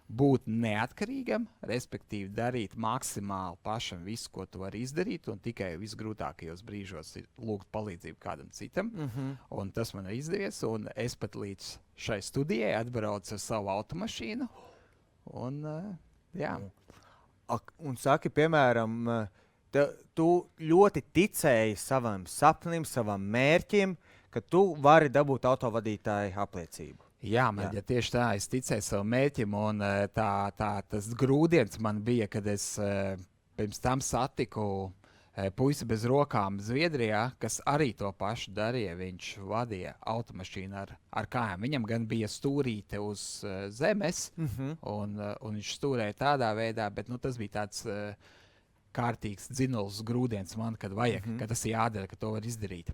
būt neatkarīgam, respektīvi darīt maksimāli pašam visu, ko tu vari izdarīt, un tikai visgrūtākajos brīžos lūgt palīdzību kādam citam. Un tas man ir izdevies, un es pat līdz šai studijai atbraucu ar savu automašīnu. Un, jā. Un saki, piemēram, tu ļoti ticēji savam sapnim, savam mērķim, ka tu vari dabūt autovadītāju apliecību. Jā, ja tieši tā, es ticēju savam mērķim, un tas grūdienis man bija, kad es pirms tam satiku puisi bez rokām Zviedrijā, kas arī to pašu darīja. Viņš vadīja automašīnu ar kājām. Viņam gan bija stūrīte uz zemes, un viņš stūrēja tādā veidā, bet tas bija tāds kārtīgs dzinuls grūdienis man, kad vajag, ka tas ir jādara, ka to var izdarīt.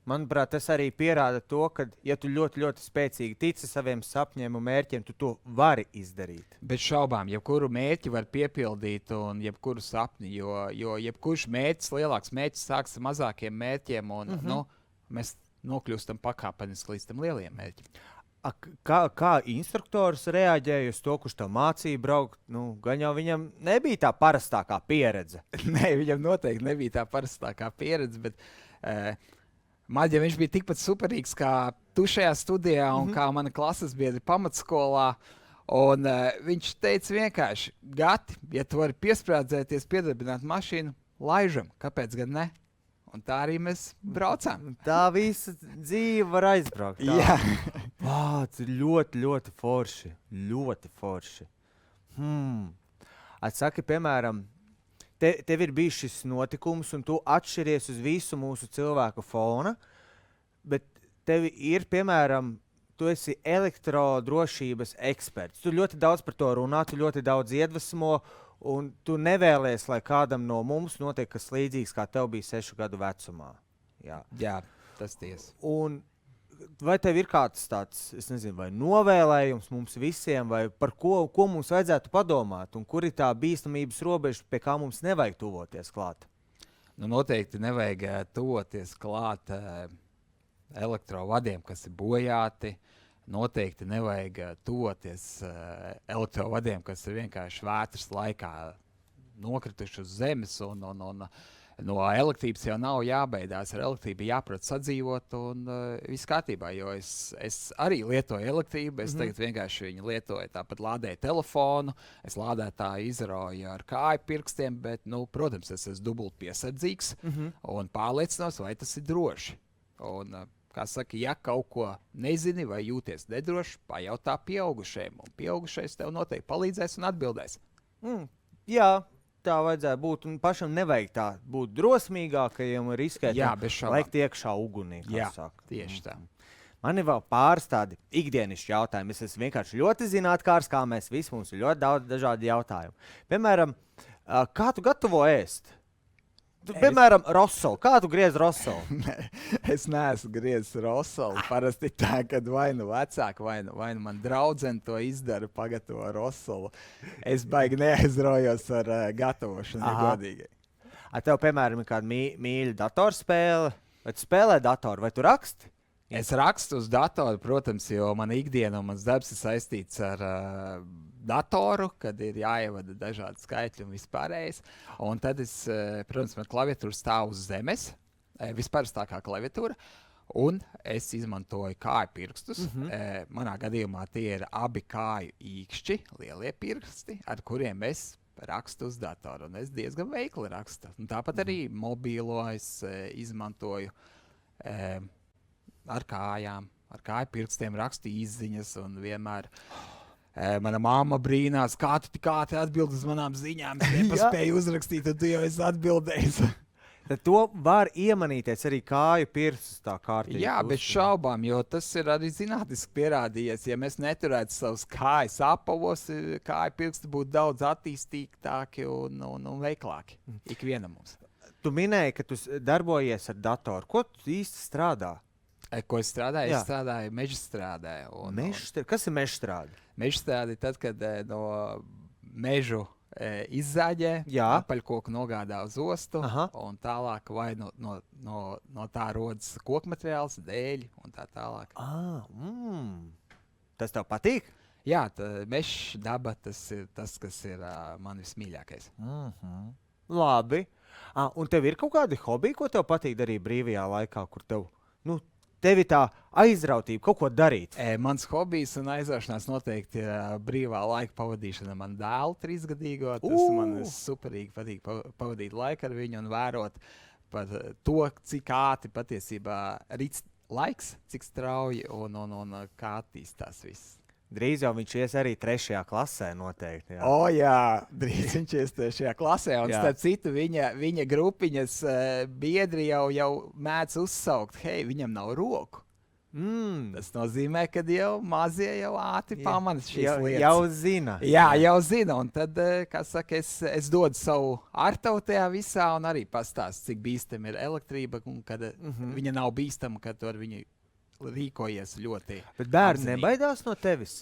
Manuprāt, tas arī pierāda to, ka, ja tu ļoti, ļoti spēcīgi tici saviem sapņiem un mērķiem, tu to vari izdarīt. Bez šaubām, jebkuru mērķi var piepildīt un jebkuru sapni, jo jebkurš mērķis, lielāks mērķis sāks ar mazākiem mērķiem, un mēs nokļūstam pakāpeniski līdz tam lieliem mērķim. Kā instruktors reaģēja uz to, kurš tev mācīja braukt? Gan jau viņam nebija tā parastākā pieredze. Nē, viņam noteikti nebija tā parastākā pieredze, bet man, ja viņš bija tikpat superīgs kā tu šajā studijā un kā mana klases biedri pamatskolā, un viņš teica vienkārši, Gati, ja tu vari piesprādzēties, piedarbināt mašīnu, laižam, kāpēc gan ne? Un tā arī mēs braucām. Tā visa dzīve var aizbraukt. Tā. Jā. Tas ir ļoti, ļoti forši. Ļoti forši. Atsaki, piemēram, tev ir bijis šis notikums, un tu atšķiries uz visu mūsu cilvēku fona, bet tev ir, piemēram, tu esi elektrodrošības eksperts. Tu ļoti daudz par to runā, tu ļoti daudz iedvesmo, un tu nevēlies, lai kādam no mums notiek kas līdzīgs, kā tev bija 6 gadu vecumā. Jā, tas tiesa. Un vai tev ir kāds tāds, es nezinu, vai novēlējums mums visiem, vai par ko mums vajadzētu padomāt, un kur ir tā bīstamības robeža, pie kā mums nevajag tuvoties klāt? Noteikti nevajag tuvoties klāt elektrovadiem, kas ir bojāti. Noteikti nevajag tuvoties elektrovadiem, kas ir vienkārši vētras laikā nokrituši uz zemes, un no elektrības jau nav jābeidās. Ar elektrību jāprot sadzīvot, un viss kārtībā, jo es arī lietoju elektrību. Es tagad vienkārši viņu lietoju, tāpat lādēju telefonu, es lādētāju izrauju ar kāju pirkstiem, bet, protams, es esmu dubult piesardzīgs un pārliecinos, vai tas ir droši. Un, kā saka, ja kaut ko nezini vai jūties nedroši, pajautā pieaugušajiem, un pieaugušais tev noteikti palīdzēs un atbildēs. Jā, tā vajadzētu būt, un pašam nevajag tā būt drosmīgākajam un riskēt, lekt iekšā ugunī, kā saka. Tieši tā. Man ir vēl pāris tādi ikdienišķi jautājumi. Es esmu vienkārši ļoti zinātkārs, kā mēs visi, mums ir ļoti daudz dažādi jautājumi. Piemēram, kā tu gatavo ēst? Piemēram, rosolu. Kā tu griez rosolu? Es neesmu griezis rosolu. Parasti tā, kad vai nu vecāki, vai nu man draudzene to izdara, pagatavo rosolu. Es baigi neaizraujos ar gatavošanu, godīgi. Tev, piemēram, ir kāda mīļa datorspēle, vai tu spēlē datoru, vai tu raksti? Es rakstu uz datoru, protams, jo man ikdiena un mans darbs ir saistīts ar datoru, kad ir jāievada dažādi skaitļi un vispārējais. Un tad es, protams, man klaviatūra stāv uz zemes, visparstākā klaviatūra, un es izmantoju kāju pirkstus. Manā gadījumā tie ir abi kāju īkšķi, lielie pirksti, ar kuriem es rakstu uz datoru, un es diezgan veikli rakstu. Un tāpat arī mobīlo es izmantoju ar kājām, ar kāju pirkstiem rakstu izziņas, un vienmēr mana mamma brīnās, kā tu tik ātri atbild uz manām ziņām, es nepaspēju uzrakstīt, un tu jau esi atbildējis. Tad to var iemanīties arī kāju pirkstus tā kārtīgi. Jā, bez šaubām, jo tas ir arī zinātniski pierādījies. Ja mēs neturētu savus kājas apavos, kāju pirksti būtu daudz attīstītāki un veiklāki. Ikvienam mums. Tu minēji, ka tu darbojies ar datoru. Ko tu īsti strādā? Ko es strādāju? Jā. Es strādāju mežstrādē. Kas ir mežstrāde? Mežstrāde ir tad, kad no mežu izzāģē, apaļkoku nogādā uz ostu, un tālāk vai no tā rodas kokmateriāls, dēļi un tā tālāk. Tas tev patīk? Jā, mežs, daba, tas ir tas, kas ir man vismīļākais. Labi. Un tev ir kaut kādi hobiji, ko tev patīk darīt brīvajā laikā, kur tevi tā aizrautība kaut ko darīt? Mans hobijs un aizraušanās noteikti ir brīvā laika pavadīšana man dēlu 3-gadīgo. Tas man superīgi patīk pavadīt laiku ar viņu un vērot par to, cik ātri patiesībā rīts laiks, cik strauji un kā attīstās viss. Drīz jau viņš ies arī 3. klasē noteikti. Jā. Jā, drīz viņš ies 3. klasē. Un starp citu, viņa grupiņas biedri jau mēdz uzsaukt, hei, viņam nav roku. Tas nozīmē, ka jau mazie jau ātri pamana šīs lietas. Jau zina. Jā, jau zina. Un tad, kā saka, es dodu savu artavu tajā visā un arī pastāstu, cik bīstama ir elektrība un kad viņa nav bīstama, kad tu ar viņu rīkojies ļoti. Bet bērni nebaidās no tevis?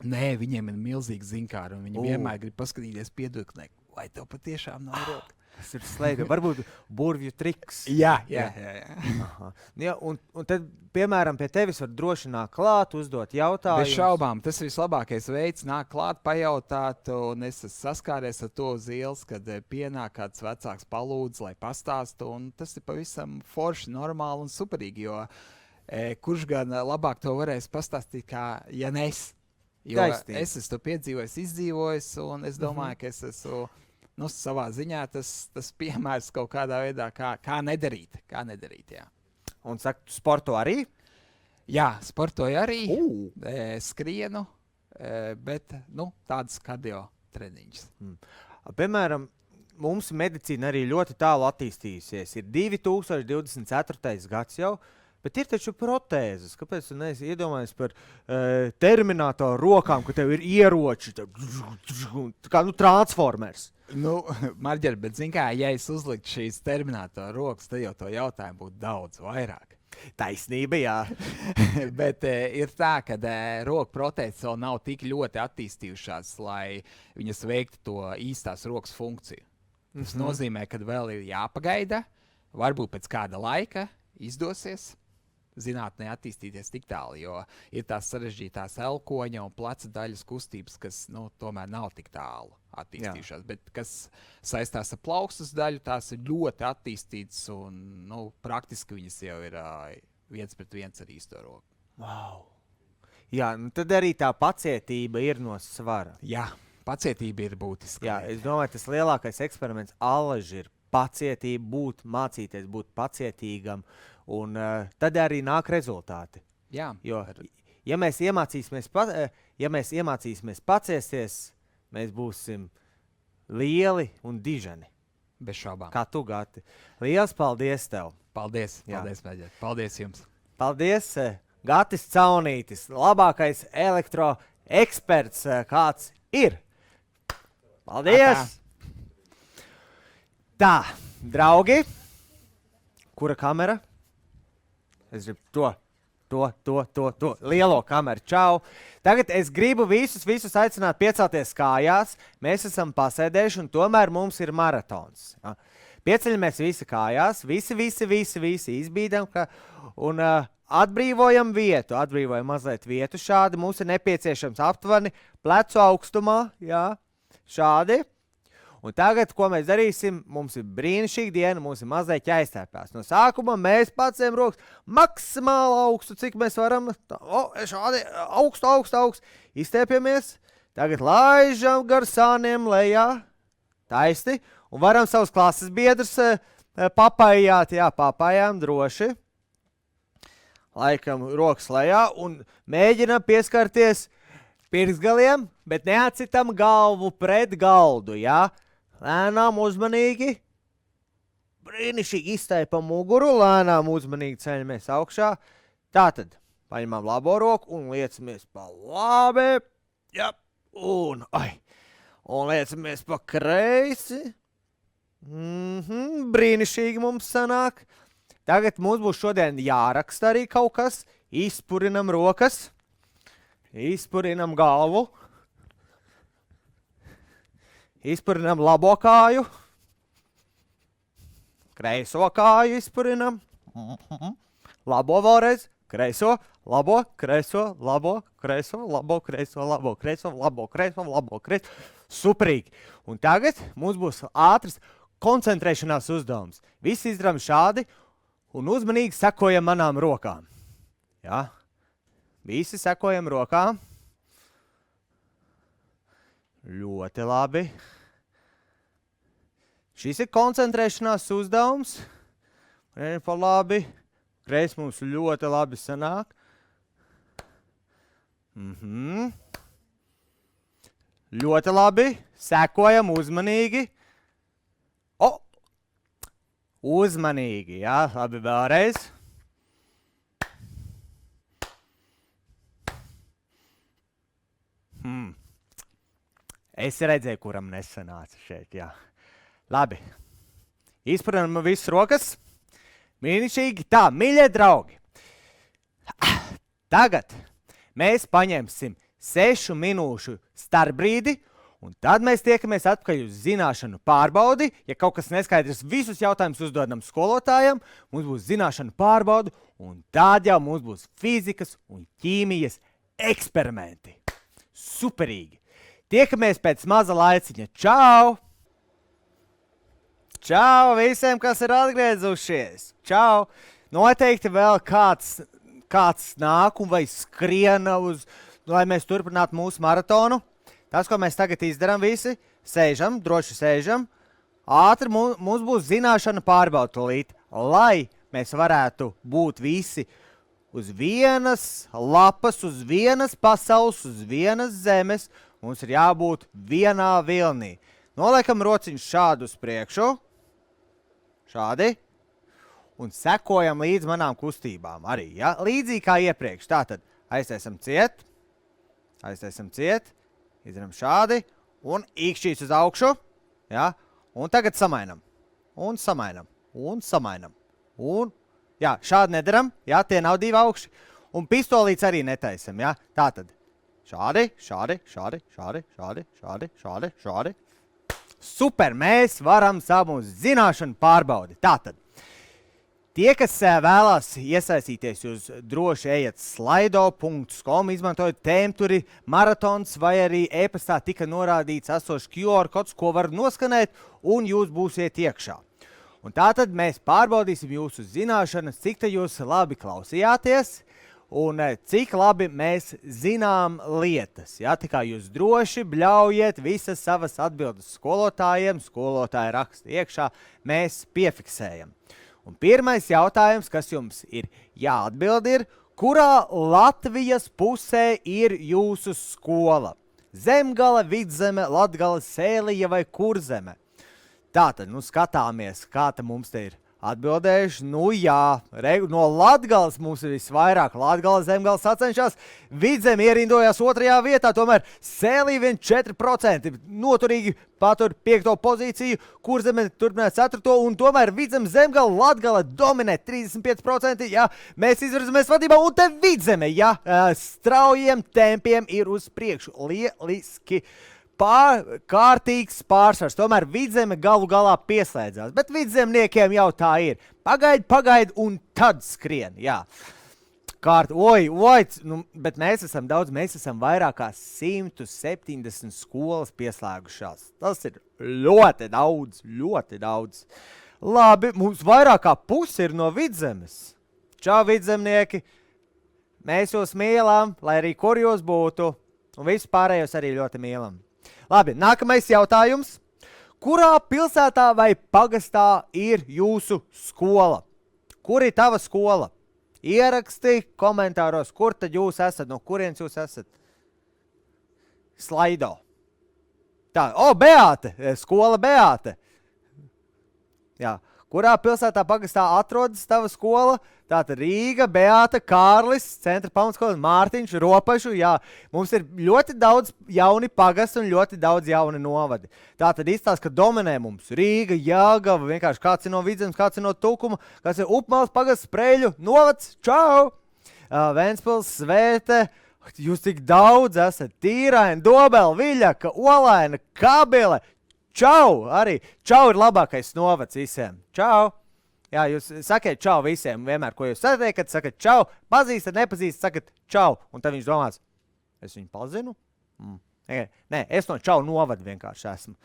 Nē, viņiem ir milzīgi zinkāri, un viņi vienmēr grib paskatīties piedurknē, vai tev patiešām nav roka. Tas ir slēpj, varbūt burvju triks. Jā. Un tad, piemēram, pie tevis var droši nākt klāt, uzdot jautājumus. Bez šaubām, tas ir vislabākais veids, nāk klāt, pajautāt, un es esmu saskāries ar to uz ielas, kad pienāk kāds vecāks palūdz, lai pastāstu, un tas ir pavisam forši, normāli un superīgi, jo kurš gan labāk to varēs pastāstīt, kā ja ne es. Jo es esmu to piedzīvojis, izdzīvojis, un es domāju, ka es esmu savā ziņā tas piemērs kaut kādā veidā, kā nedarīt. Jā. Un saka, tu sporto arī? Jā, sportoju arī, skrienu, bet tādas kardio treniņas. Piemēram, mums medicīna arī ļoti tālu attīstījusies. Ir 2024. gads jau. Bet ir taču protēzes. Kāpēc tu neesi iedomājies par terminatoru rokām, ka tev ir ieroči, kā transformers? Marģer, bet zin kā, ja es uzliktu šīs terminatoru rokas, tad jau to jautājumu būtu daudz vairāk. Taisnība, jā. Bet ir tā, ka roku protēzes vēl nav tik ļoti attīstījušās, lai viņas veiktu to īstās rokas funkciju. Tas nozīmē, ka vēl ir jāpagaida, varbūt pēc kāda laika izdosies zinātnē attīstīties tik tālu, jo ir tās sarežģītās elkoņa un pleca daļas kustības, kas tomēr nav tik tālu attīstījušās, bet kas saistās ar plaukstas daļu, tās ir ļoti attīstītas un praktiski viņas jau ir 1-1 ar īsto roku. Wow. Jā, tad arī tā pacietība ir no svara. Jā, pacietība ir būtiska. Jā, es domāju, tas lielākais eksperiments allaži ir pacietība, mācīties būt pacietīgam, un tad arī nāk rezultāti. Jā. Jo, ja mēs iemācīsimies paciesties, mēs būsim lieli un diženi. Bez šaubām. Kā tu, Gati. Liels paldies tev. Paldies, Mēģer. Paldies jums. Paldies, Gatis Caunītis, labākais elektroeksperts, kāds ir. Paldies! Tā, draugi, kura kamera? Es gribu to lielo kameru. Čau! Tagad es gribu visus aicināt piecelties kājās. Mēs esam pasēdējuši un tomēr mums ir maratons. Ja? Pieceļamies visi kājās, visi izbīdam un atbrīvojam mazliet vietu šādi. Mums ir nepieciešams aptuveni plecu augstumā, jā, šādi. Un tagad, ko mēs darīsim, mums ir brīnišķīga diena, mums ir mazliet jāiztērpās. No sākuma mēs pacējam rokas maksimāli augstu, cik mēs varam. Šādi augstu. Iztērpjamies. Tagad laižam gar sāniem lejā. Taisni. Un varam savus klases biedrus papājāt. Jā, papājām droši. Laikam rokas lejā un mēģinam pieskarties pirkstgaliem, bet neatsitam galvu pret galdu, jā. Lēnām uzmanīgi, brīnišķīgi iztaipam muguru, lēnām uzmanīgi ceļamies augšā. Tātad paņemam labo roku un liecamies pa labi, jā, un liecamies pa kreisi. Brīnišķīgi mums sanāk. Tagad mums būs šodien jāraksta arī kaut kas, izpurinam rokas, izpurinam galvu. Izpurinam labo kāju, kreiso kāju izpurinam, labo vēlreiz, kreiso, labo, kreiso, labo, kreiso, labo, kreiso, labo, kreiso, labo, kreiso, labo, kreiso. Superīgi. Un tagad mums būs ātrs koncentrēšanās uzdevums. Visi izdarām šādi un uzmanīgi sekojam manām rokām. Jā, visi sekojam rokām. Ļoti labi. Šis ir koncentrēšanās uzdevums. Pa labi. Kreis mums ļoti labi sanāk. Ļoti labi. Sekojam uzmanīgi. Uzmanīgi, jā. Labi, vēlreiz. Es redzēju, kuram nesanāca šeit, jā. Labi. Izpurinam visas rokas. Mīnišķīgi. Tā, mīļie draugi. Tagad mēs paņemsim 6 minūšu starpbrīdi, un tad mēs tiekamies atpakaļ uz zināšanu pārbaudi. Ja kaut kas neskaidrs, visus jautājumus uzdodam skolotājam, mums būs zināšanu pārbaudi, un tad jau mums būs fizikas un ķīmijas eksperimenti. Superīgi! Tiekamies pēc maza laiciņa. Čau! Čau visiem, kas ir atgriezušies! Čau! Noteikti vēl kāds nāk un vai skriena lai mēs turpinātu mūsu maratonu. Tas, ko mēs tagad izdarām visi, sēžam, droši sēžam. Ātri mums būs zināšana pārbaudīt, lai mēs varētu būt visi uz vienas lapas, uz vienas pasaules, uz vienas zemes. Mums ir jābūt vienā vilnī. Noliekam rociņus šādu uz priekšu. Šādi. Un sekojam līdz manām kustībām arī. Ja? Līdzīgi kā iepriekš. Tātad aiztaisam ciet. Izdarām šādi. Un īkšķīs uz augšu. Ja? Un tagad samainam. Un jā, šādi nedaram. Ja? Tie nav divi augši. Un pistolīts arī netaisam. Ja? Tātad. Šādi. Super, mēs varam savu zināšanu pārbaudi. Tātad, tie, kas vēlās iesaistīties, jūs droši ejiet slido.com, izmantojot tēmturi maratons vai arī e-pastā tika norādīts esošs QR kods, ko var noskanēt, un jūs būsiet iekšā. Un tātad mēs pārbaudīsim jūsu zināšanas, cik te jūs labi klausījāties, un cik labi mēs zinām lietas. Ja? Tā kā jūs droši bļaujiet visas savas atbildes skolotājiem, skolotāji raksta iekšā, mēs piefiksējam. Un pirmais jautājums, kas jums ir jāatbild, ir, kurā Latvijas pusē ir jūsu skola? Zemgale, Vidzeme, Latgale, Sēlija vai Kurzeme? Tātad, skatāmies, kā te mums te ir atbildējuši. Jā, no Latgales mums ir visvairāk. Latgale, Zemgale sacenšās. Vidzeme ierindojās 2. vietā, tomēr Sēlija vien 4%. Noturīgi patur 5. pozīciju, Kurzeme turpinās 4. un tomēr Vidzeme, Zemgale, Latgale dominē 35%. Jā, mēs izvirzamies vadībā un te Vidzeme, jā, straujiem tempiem ir uz priekšu. Lieliski. kārtīgs pārsvars. Tomēr Vidzeme galu galā pieslēdzās. Bet vidzemniekiem jau tā ir. Pagaid, un tad skrien. Jā. Bet mēs esam daudz, mēs esam vairāk kā 170 skolas pieslēgušās. Tas ir ļoti daudz. Labi, mums vairāk kā pusi ir no Vidzemes. Čau, vidzemnieki! Mēs jūs mīlam, lai arī kur jūs būtu, un visus pārējos arī ļoti mīlam. Labi, nākamais jautājums. Kurā pilsētā vai pagastā ir jūsu skola? Kur ir tava skola? Ieraksti komentāros, kur tad jūs esat, no kurienes jūs esat? Slaido. Tā, Beāte, skola Beāte. Jā. Kurā pilsētā pagastā atrodas tava skola? Tātad Rīga, Beāta, Kārlis, Centra pamatskola, Mārtiņš, Ropašu. Jā, mums ir ļoti daudz jauni pagasti un ļoti daudz jauni novadi. Tātad izstāst, ka dominē mums Rīga, Jāgava, vienkārši kāds ir no Vidzemes, kāds ir no Tukuma, kāds ir Upmales pagasts, Spreļu, novads, čau! Ventspils, Svēte, jūs tik daudz esat, Tīraina, Dobela, Viļaka, Olaina, Kabele. Čau! Arī čau ir labākais novads visiem. Čau! Jā, jūs sakiet čau visiem vienmēr, ko jūs satiekat, sakat čau, pazīstat, nepazīstat, sakat čau. Un tad viņš domās, es viņu pazinu? Nē, es no čau novadu vienkārši esmu.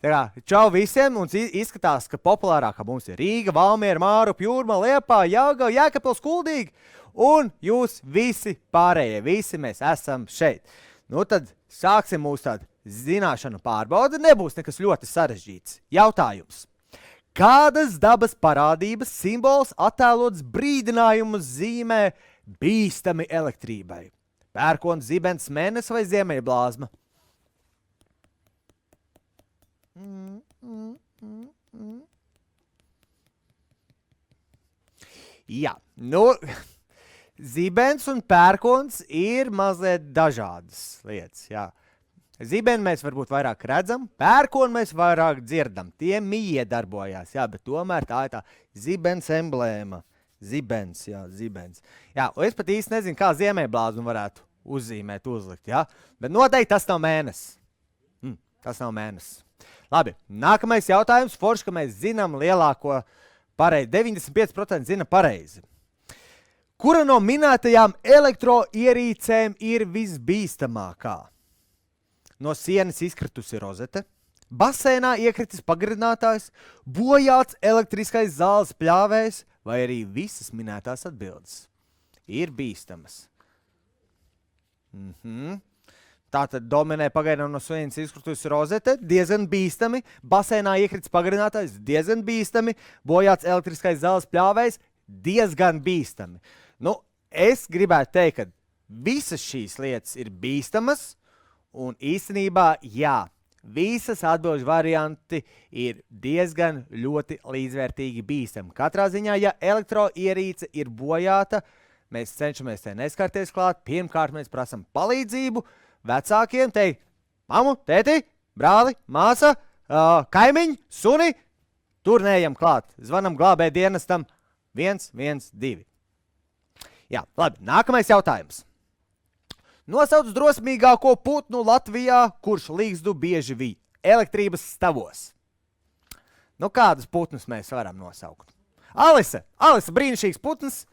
Tā kā čau visiem, un izskatās, ka populārākā mums ir Rīga, Valmiera, Mārup, Jūrmala, Liepā, Jāgava, Jēkabpils, Kuldīgi, un jūs visi pārējie, visi mēs esam šeit. Nu tad sāksim mūsu tādu zināšanu pārbaudi, nebūs nekas ļoti sarežģīts. Jautājums. Kādas dabas parādības simbols attēlots brīdinājumu zīmē bīstami elektrībai? Pērkons, zibens, mēnesis vai ziemeļblāzma? Jā, nu, zibens un pērkons ir mazliet dažādas lietas, jā. Zibeni mēs varbūt vairāk redzam, pērkonu mēs vairāk dzirdam. Tie iedarbojās, jā, bet tomēr tā ir tā zibens emblēma. Zibens, jā, zibens. Jā, un es pat īsti nezinu, kā ziemeļblāzmu varētu uzzīmēt, uzlikt, jā. Bet noteikti tas nav mēnesis. Tas nav mēnesis. Labi, nākamais jautājums. Forši, ka mēs zinām lielāko pareizi. 95% zina pareizi. Kura no minētajām elektroierīcēm ir visbīstamākā? No sienas izkritusi rozete, basēnā iekritis pagarinātājs, bojāts elektriskais zāles pļāvējs vai arī visas minētās atbildes ir bīstamas. Tātad dominē pagaidām no sienas izkritusi rozete, diezgan bīstami, basēnā iekritis pagarinātājs, diezgan bīstami, bojāts elektriskais zāles pļāvējs, diezgan bīstami. Nu, es gribētu teikt, ka visas šīs lietas ir bīstamas, un īstenībā, jā, visas atbilžu varianti ir diezgan ļoti līdzvērtīgi bīstami. Katrā ziņā, ja elektroierīce ir bojāta, mēs cenšamies te neskarties klāt. Pirmkārt, mēs prasam palīdzību vecākiem, teikt, mamu, tēti, brāli, māsa, kaimiņi, suni, tur neejam klāt. Zvanam glābē dienestam 112. Jā, labi, nākamais jautājums. Nosauc drosmīgāko putnu Latvijā, kurš līgzdu bieži vij elektrības stāvos. Nu, kādus putnus mēs varam nosaukt? Alise, brīnišķīgs putns,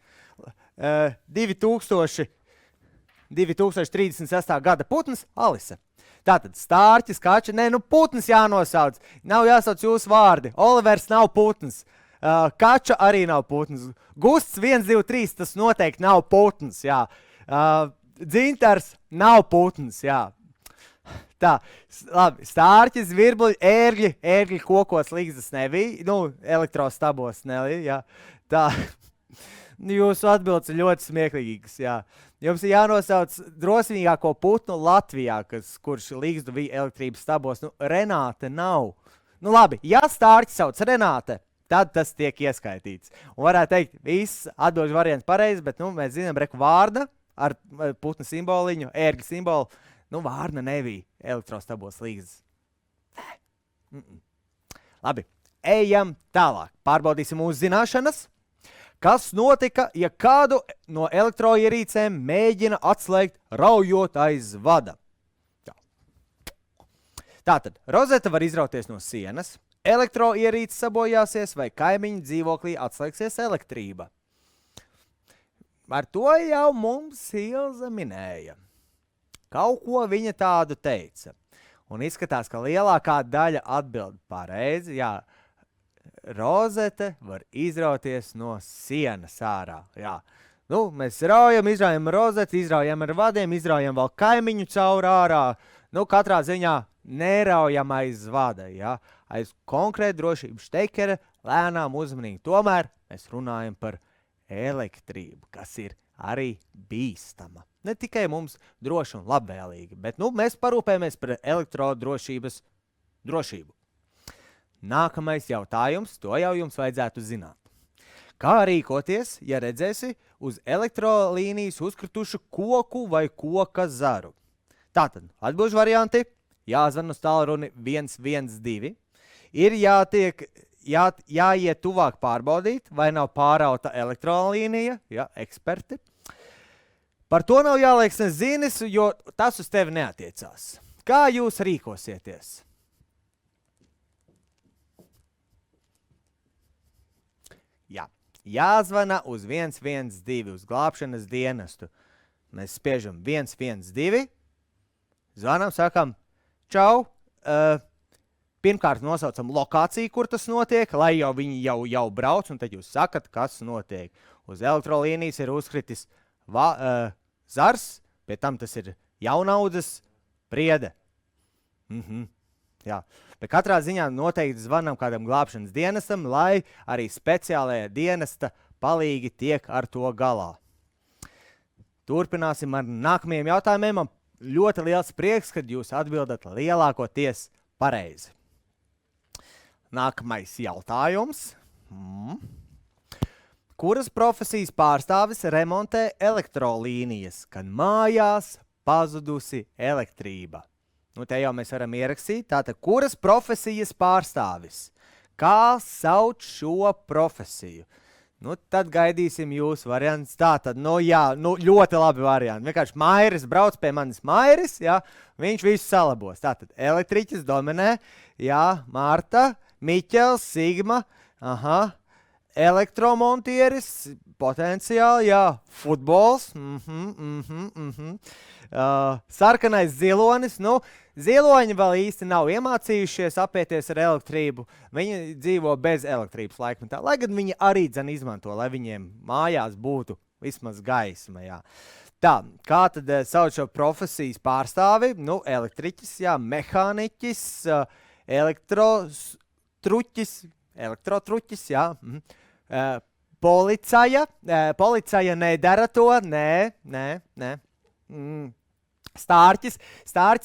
2036. gada putns, Alise. Tātad stārķis, kača, putns jānosauc, nav jāsauc jūsu vārdi. Olivers nav putns, kača arī nav putns. Gusts 1, 2, 3, tas noteikti nav putns, jā. Dzintars nav putns, jā. Tā, labi, stārķis, virbuļi, ērgļi kokos līgzdas nebija, elektrostabos nebija, jā. Tā, jūsu atbildes ir ļoti smieklīgas, jā. Jums ir jānosauc drosmīgāko putnu Latvijā, kurš līgzdu bija elektrības stabos. Renāte nav. Labi, ja stārķis sauc Renāte, tad tas tiek ieskaitīts. Un varētu teikt, viss atbilžu variants pareizi, bet mēs zinām, reku vārda ar putnu simboliņu, ērgļu simbolu. Vārna nebija elektrostabos līgzdas. Labi, ejam tālāk. Pārbaudīsim mūsu zināšanas. Kas notika, ja kādu no elektroierīcēm mēģina atslēgt raujot aiz vada? Tātad, rozete var izrauties no sienas, elektroierīce sabojāsies vai kaimiņu dzīvoklī atslēgsies elektrība. Ar to jau mums Ilze minēja. Kaut ko viņa tādu teica. Un izskatās, ka lielākā daļa atbild pareizi. Jā, rozete var izrauties no sienas ārā. Jā. Nu, mēs izraujam rozeti, izraujam ar vadiem, izraujam vēl kaimiņu caur ārā. Nu, katrā ziņā neraujam aiz vada, jā. Aiz konkrēti drošības štekera, lēnām uzmanīgi. Tomēr mēs runājam par elektrību, kas ir arī bīstama. Ne tikai mums droši un labvēlīgi, bet mēs parūpējamies par elektrodrošības drošību. Nākamais jautājums, to jau jums vajadzētu zināt. Kā rīkoties, ja redzēsi uz elektrolīnijas uzkritušu koku vai koka zaru? Tātad, atbilžu varianti, jāzvan uz tālruni 112, ir jāiet tuvāk pārbaudīt, vai nav pārauta elektrolīnija, ja, eksperti. Par to nav jāliek zinis, jo tas uz tevi neatiecās. Kā jūs rīkosieties? Jā, jāzvana uz 112, uz glābšanas dienestu. Mēs spiežam 112, zvanam, sakam, čau, pirmkārt nosaucam lokāciju, kur tas notiek, lai jau viņi jau brauc, un tad jūs sakat, kas notiek. Uz elektrolīnijas ir uzkritis zars, pie tam tas ir jaunaudzes priede. Jā. Bet katrā ziņā noteikti zvanam kādam glābšanas dienestam, lai arī speciālajā dienesta palīgi tiek ar to galā. Turpināsim ar nākamajiem jautājumiem. Man ļoti liels prieks, kad jūs atbildat lielākoties pareizi. Nākamais jautājums. Kuras profesijas pārstāvis remontē elektrolīnijas, kad mājās pazudusi elektrība? Nu, te jau mēs varam ierakstīt. Tātad, kuras profesijas pārstāvis? Kā sauc šo profesiju? Nu, tad gaidīsim jūsu variants. Tātad, ļoti labi varianti. Vienkārši Mairis brauc pie manis Mairis, jā, viņš visu salabos. Tātad, elektriķis dominē, jā, Marta, Miķels, Sigma, elektromontieris, potenciāli, jā, futbols, sarkanais zilonis, ziloņi vēl īsti nav iemācījušies apieties ar elektrību, viņi dzīvo bez elektrības laikmetā, lai gan viņi arī izmanto, lai viņiem mājās būtu vismaz gaisma, jā. Tā, kā tad sauc šo profesijas pārstāvi? Elektriķis, jā, mehāniķis, elektrotruķis, jā, policaja nedara to, nē. Stārķis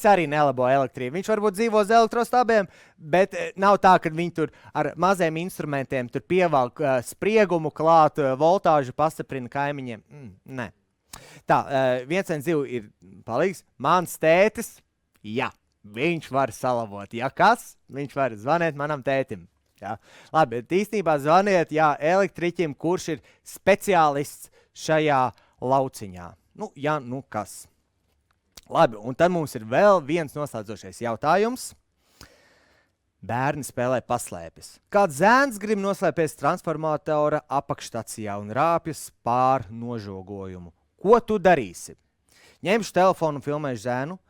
arī nelabo elektrību. Viņš varbūt dzīvo uz elektrostabiem, bet nav tā, ka viņi tur ar maziem instrumentiem tur pievelk spriegumu klāt, voltāžu pastiprina kaimiņiem. Nē. Tā, 112 ir palīgs. Mans tētis, jā, viņš var salabot. Ja kas, viņš var zvanīt manam tētim. Jā. Labi, īstenībā zvaniet, jā, elektriķim, kurš ir speciālists šajā lauciņā. Kas. Labi, un tad mums ir vēl viens noslēdzošais jautājums. Bērni spēlē paslēpes. Kāds zēns grib noslēpties transformatora apakšstacijā un rāpjas pār nožogojumu? Ko tu darīsi? Ņemšu telefonu un filmēšu zēnu,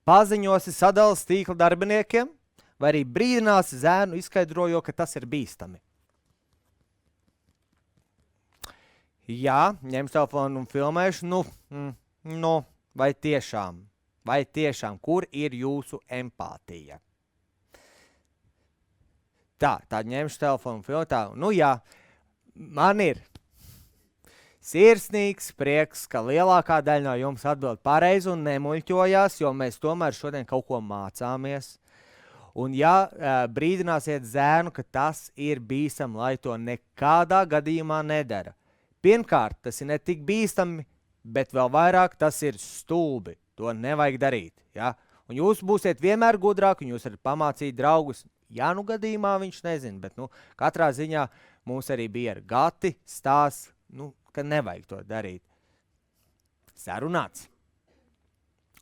paziņosi sadalas tīkla darbiniekiem, vai arī brīdināsi zēnu, izskaidrojot, ka tas ir bīstami? Jā, ņemšu telefonu un filmēšu. Vai tiešām, kur ir jūsu empātija? Tā ņemšu telefonu un filmēšu. Jā, man ir sirsnīgs prieks, ka lielākā daļa no jums atbild pareizi un nemuļķojās, jo mēs tomēr šodien kaut ko mācāmies. Un ja brīdināsiet zēnu, ka tas ir bīstami, lai to nekādā gadījumā nedara. Pirmkārt, tas ir ne tik bīstami, bet vēl vairāk tas ir stulbi. To nevajag darīt. Ja? Un jūs būsiet vienmēr gudrāki, un jūs varat pamācīt draugus. Ja gadījumā viņš nezina, bet katrā ziņā mums arī bija ar gati stāsts, ka nevajag to darīt. Sarunāts.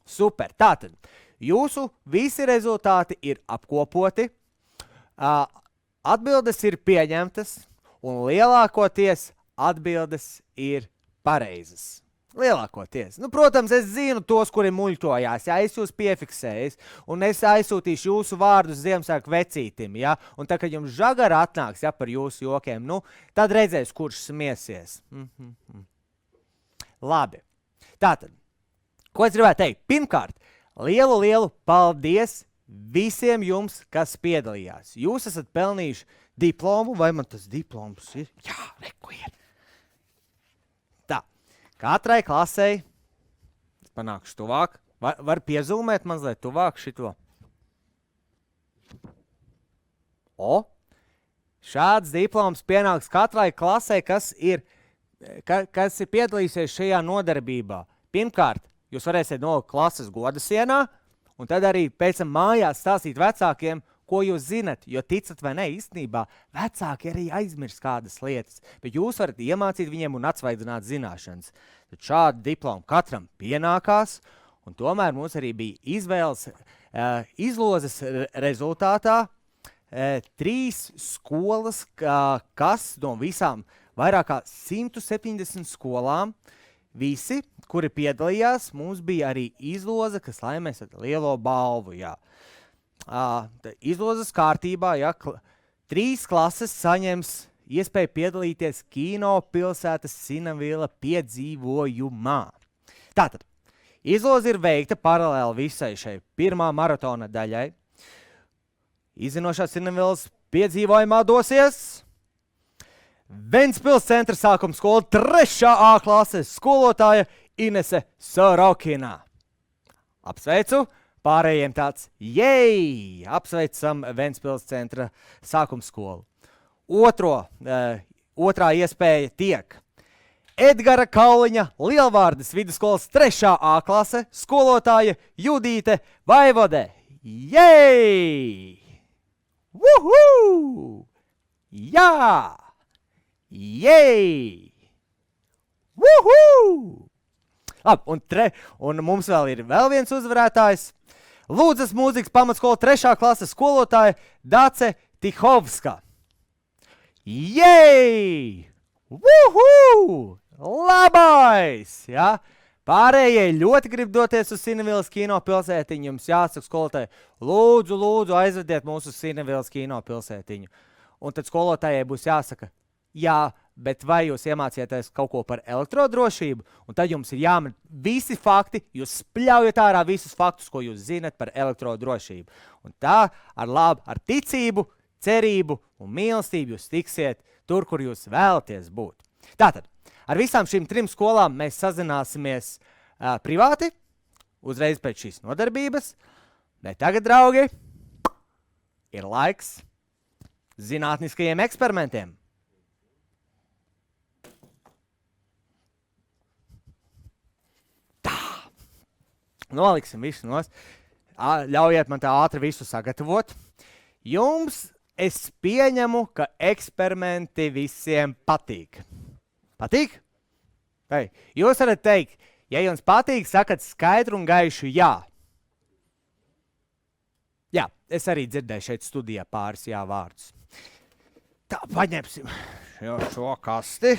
Super. Tātad, Jūsu visi rezultāti ir apkopoti, atbildes ir pieņemtas, un lielākoties atbildes ir pareizas. Lielākoties. Nu, protams, es zinu tos, kuri muļķojās, ja es jūs piefiksēju, un es aizsūtīšu jūsu vārdus Ziemassvētku vecītim, ja, un tā, kad jums žagara atnāks, ja, par jūsu jokiem, nu, tad redzēs, kurš smiesies. Labi. Tātad, ko es gribētu teikt? Pirmkārt, lielu paldies visiem jums, kas piedalījās. Jūs esat pelnījuši diplomu, vai man tas diploms ir? Jā, reku ir. Katrai klasei, es panākšu tuvāk, var piezūmēt mazliet tuvāk šito. Šāds diploms pienāks katrai klasei, kas ir piedalīsies šajā nodarbībā. Pirmkārt, jūs varēsiet nolikt klases godasienā, un tad arī pēc tam mājās stāstīt vecākiem, ko jūs zinat, jo ticat vai ne, īstenībā vecāki arī aizmirs kādas lietas, bet jūs varat iemācīt viņiem un atsvaidzināt zināšanas. Tad šādu diplomu katram pienākās, un tomēr mums arī bija izlozes rezultātā 3 skolas, kas no visām vairāk kā 170 skolām, visi, kuri piedalījās, mums bija arī izloze, kas laimēs lielo balvu, jā. Izlozes kārtībā, ja 3 klases saņems iespēju piedalīties Kino pilsētas Sinavila piedzīvojumā. Tātad, izloze ir veikta paralēli visai šai pirmā maratona daļai. Izzinošā Sinavilas piedzīvojumā dosies Ventspils centra sākuma skola 3. A klases skolotāja Inese Sorokina. Apsveicu! Pārējiem tāds, jej! Apsveicam Ventspils centra sākuma skolu. Otrā iespēja tiek Edgara Kauliņa Lielvārdes vidusskolas 3. A klase skolotāja Judīte Vaivode. Jej! Vuhū! Jā! Jej! Vuhū! Labi, un mums vēl ir viens uzvarētājs. Lūdzas mūzikas pamatskola 3. klases skolotāja Dace Tihovska. Jej! Vuhū! Labais! Ja? Pārējie ļoti grib doties uz Sinavilas kino pilsētiņu. Jums jāsaka skolotāji, lūdzu, aizvediet mūs uz Sinavilas kino pilsētiņu. Un tad skolotājai būs jāsaka, jā, bet vai jūs iemācieties kaut ko par elektrodrošību, un tad jums ir jāmet visi fakti, jūs spļaujat ārā visus faktus, ko jūs zinat par elektrodrošību. Un tā ar ticību, cerību un mīlestību jūs tiksiet tur, kur jūs vēlaties būt. Tātad, ar visām šīm 3 skolām mēs sazināsimies privāti, uzreiz pēc šīs nodarbības, bet tagad, draugi, ir laiks zinātniskajiem eksperimentiem. Noliksim visu nost. Ļaujiet man tā ātri visu sagatavot. Jums es pieņemu, ka eksperimenti visiem patīk. Patīk? Hei, jūs varat teikt, ja jums patīk, sakat skaidru un gaišu jā. Jā, es arī dzirdēju šeit studijā pāris jā vārdus. Tā, paņemsim šo kasti.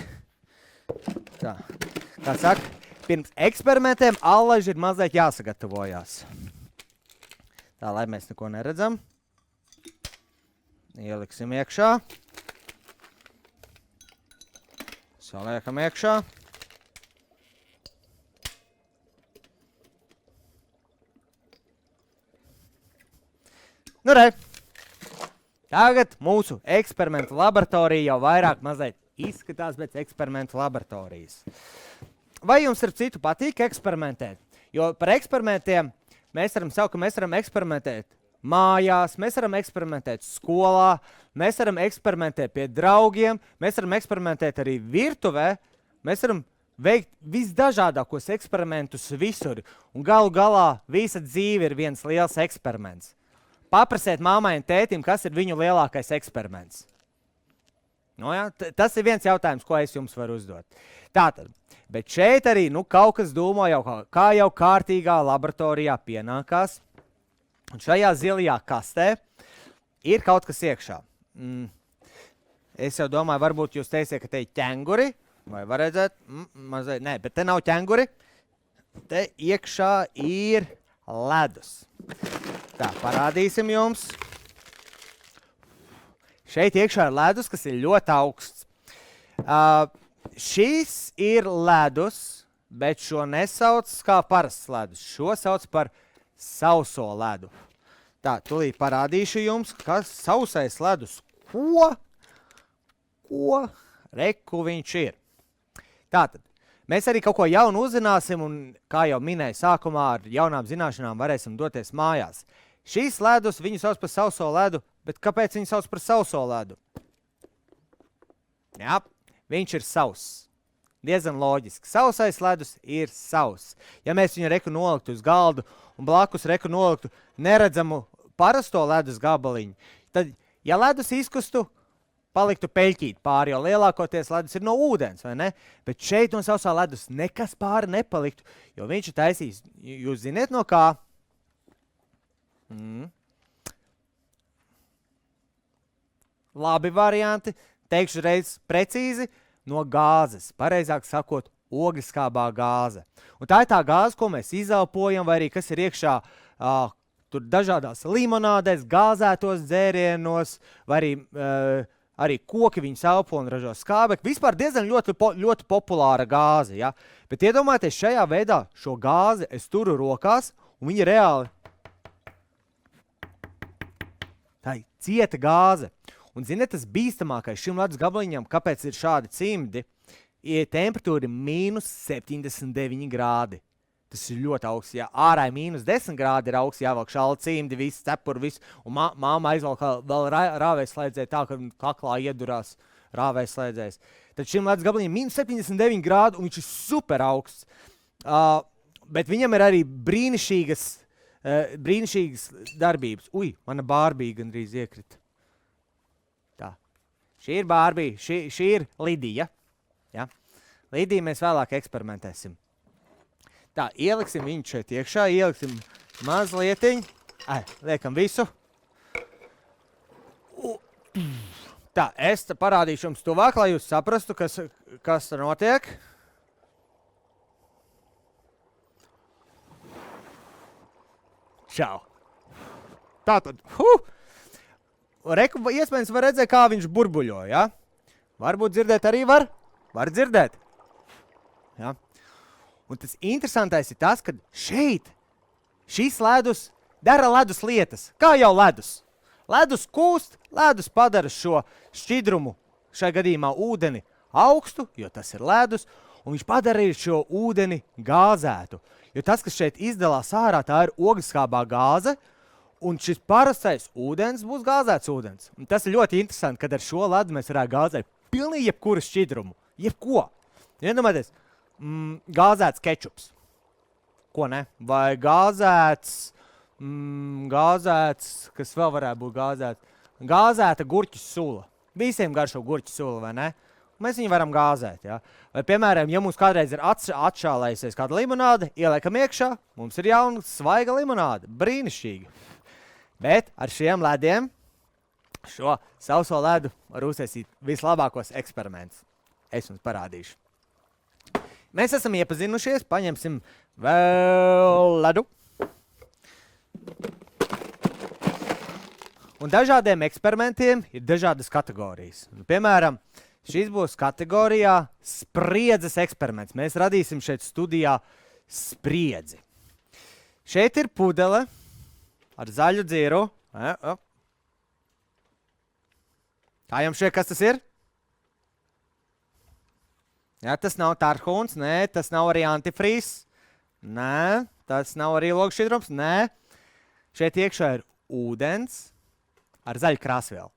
Tā, kā saka, pirms eksperimentiem allaži ir mazliet jāsagatavojās. Tā, lai mēs neko neredzam. Ieliksim iekšā. Saliekam iekšā. Nu re, tagad mūsu eksperimentu laboratorija jau vairāk mazliet izskatās pēc eksperimentu laboratorijas. Vai jums ar citu patīk eksperimentēt? Jo par eksperimentiem mēs varam saukt, ka mēs varam eksperimentēt mājās, mēs varam eksperimentēt skolā, mēs varam eksperimentēt pie draugiem, mēs varam eksperimentēt arī virtuvē, mēs varam veikt visdažādākos eksperimentus visur. Un galu galā visa dzīve ir viens liels eksperiments. Paprasiet mammai un tētim, kas ir viņu lielākais eksperiments. No, jā, tas ir viens jautājums, ko es jums varu uzdot. Tātad, bet šeit arī kaut kas domā, kā jau kārtīgā laboratorijā pienākās. Un šajā zilajā kastē ir kaut kas iekšā. Es jau domāju, varbūt jūs teisiet, ka te ir ķenguri, vai var redzēt? Mazliet, nē, bet te nav ķenguri. Te iekšā ir ledus. Tā, parādīsim jums. Šeit iekšā ir ledus, kas ir ļoti augsts. Šis ir ledus, bet šo nesauc kā parasts ledus. Šo sauc par sauso ledu. Tā, tūlīt parādīšu jums, kas sausais ledus. Ko? Reku viņš ir. Tātad, mēs arī kaut ko jaunu uzzināsim, un, kā jau minēju sākumā, ar jaunām zināšanām varēsim doties mājās. Šīs ledus viņu sauc par sauso ledu, bet kāpēc viņu sauc par sauso ledu? Jā, viņš ir sauss. Diezgan loģiski. Sausais ledus ir sauss. Ja mēs viņu reku noliktu uz galdu un blakus reku noliktu neredzamu parasto ledus gabaliņu, tad, ja ledus izkustu, paliktu peļķīt pāri, jo lielākoties ledus ir no ūdens, vai ne? Bet šeit no sausā ledus nekas pāri nepaliktu, jo viņš ir taisījis, jūs ziniet no kā? Labi varianti, teikšu reiz precīzi, no gāzes, pareizāk sakot, ogliskābā gāze. Un tā ir tā gāze, ko mēs izelpojam, vai arī kas ir iekšā tur dažādās limonādēs, gāzētos dzērienos, vai arī koki viņus elpo un ražo skābekli. Vispār diezgan ļoti populāra gāze. Ja? Bet iedomājieties, šajā veidā šo gāzi es turu rokās, un viņa reāli tā ir cieta gāze. Un ziniet, tas bīstamākais šim ledus gabaliņam, kāpēc ir šādi cimdi, ir temperatūra -79 grādi. Tas ir ļoti augsts. Ja ārā ir -10 grādi ir augsts, jāvelk šāli cimdi, viss cepuri, viss. Un māma aizvelk vēl rāvējslēdzēju tā, ka kaklā iedurās rāvējslēdzējs. Tad šim ledus gabaliņam -79 grādi, un viņš ir super augsts. Bet viņam ir arī brīnišķīgas darbības. Ui, mana Bārbija gandrīz iekrita. Tā. Šī ir Bārbija, šī ir Lidija. Ja? Lidiju mēs vēlāk eksperimentēsim. Tā, ieliksim viņu šeit iekšā, ieliksim mazlietiņu. Liekam visu. Tā, es parādīšu jums tuvāk, lai jūs saprastu, kas tur notiek. Čau. Tātad, Reku iespējams var redzēt, kā viņš burbuļo, ja? Varbūt dzirdēt arī var? Var dzirdēt. Ja? Un tas interesantais ir tas, ka šeit šīs ledus dara ledus lietas. Kā jau ledus? Ledus kūst, ledus padara šo šķidrumu, šai gadījumā ūdeni, augstu, jo tas ir ledus, un viņš padara šo ūdeni gāzētu. Jo tas, kas šeit izdalās ārā, tā ir ogliskābā gāze, un šis parastais ūdens būs gāzēts ūdens. Un tas ir ļoti interesanti, kad ar šo ledu mēs varētu gāzēt pilnīgi jebkuru šķidrumu. Jebko. Iedomājieties, gāzēts kečups. Ko ne? Vai gāzēts, kas vēl varētu būt gāzēts? Gāzēta gurķu sula. Visiem garšo gurķu sula, vai ne? Mēs viņu varam gāzēt, ja? Vai, piemēram, ja mums kādreiz ir atšālējusies kāda limonāde, ieliekam iekšā, mums ir jauna svaiga limonāde. Brīnišķīgi. Bet ar šiem lediem šo sauso ledu var uztaisīt vislabākos eksperimentus. Es jums parādīšu. Mēs esam iepazinušies, paņemsim vēl ledu. Un dažādiem eksperimentiem ir dažādas kategorijas. Piemēram, šis būs kategorijā spriedzes eksperiments. Mēs radīsim šeit studijā spriedzi. Šeit ir pudele ar zaļu dzieru. Kā jums šeit, kas tas ir? Jā, tas nav tarhūns, nē, tas nav arī antifrīz, nē, tas nav arī logšķidrums, nē. Šeit iekšā ir ūdens ar zaļu krāsvielu.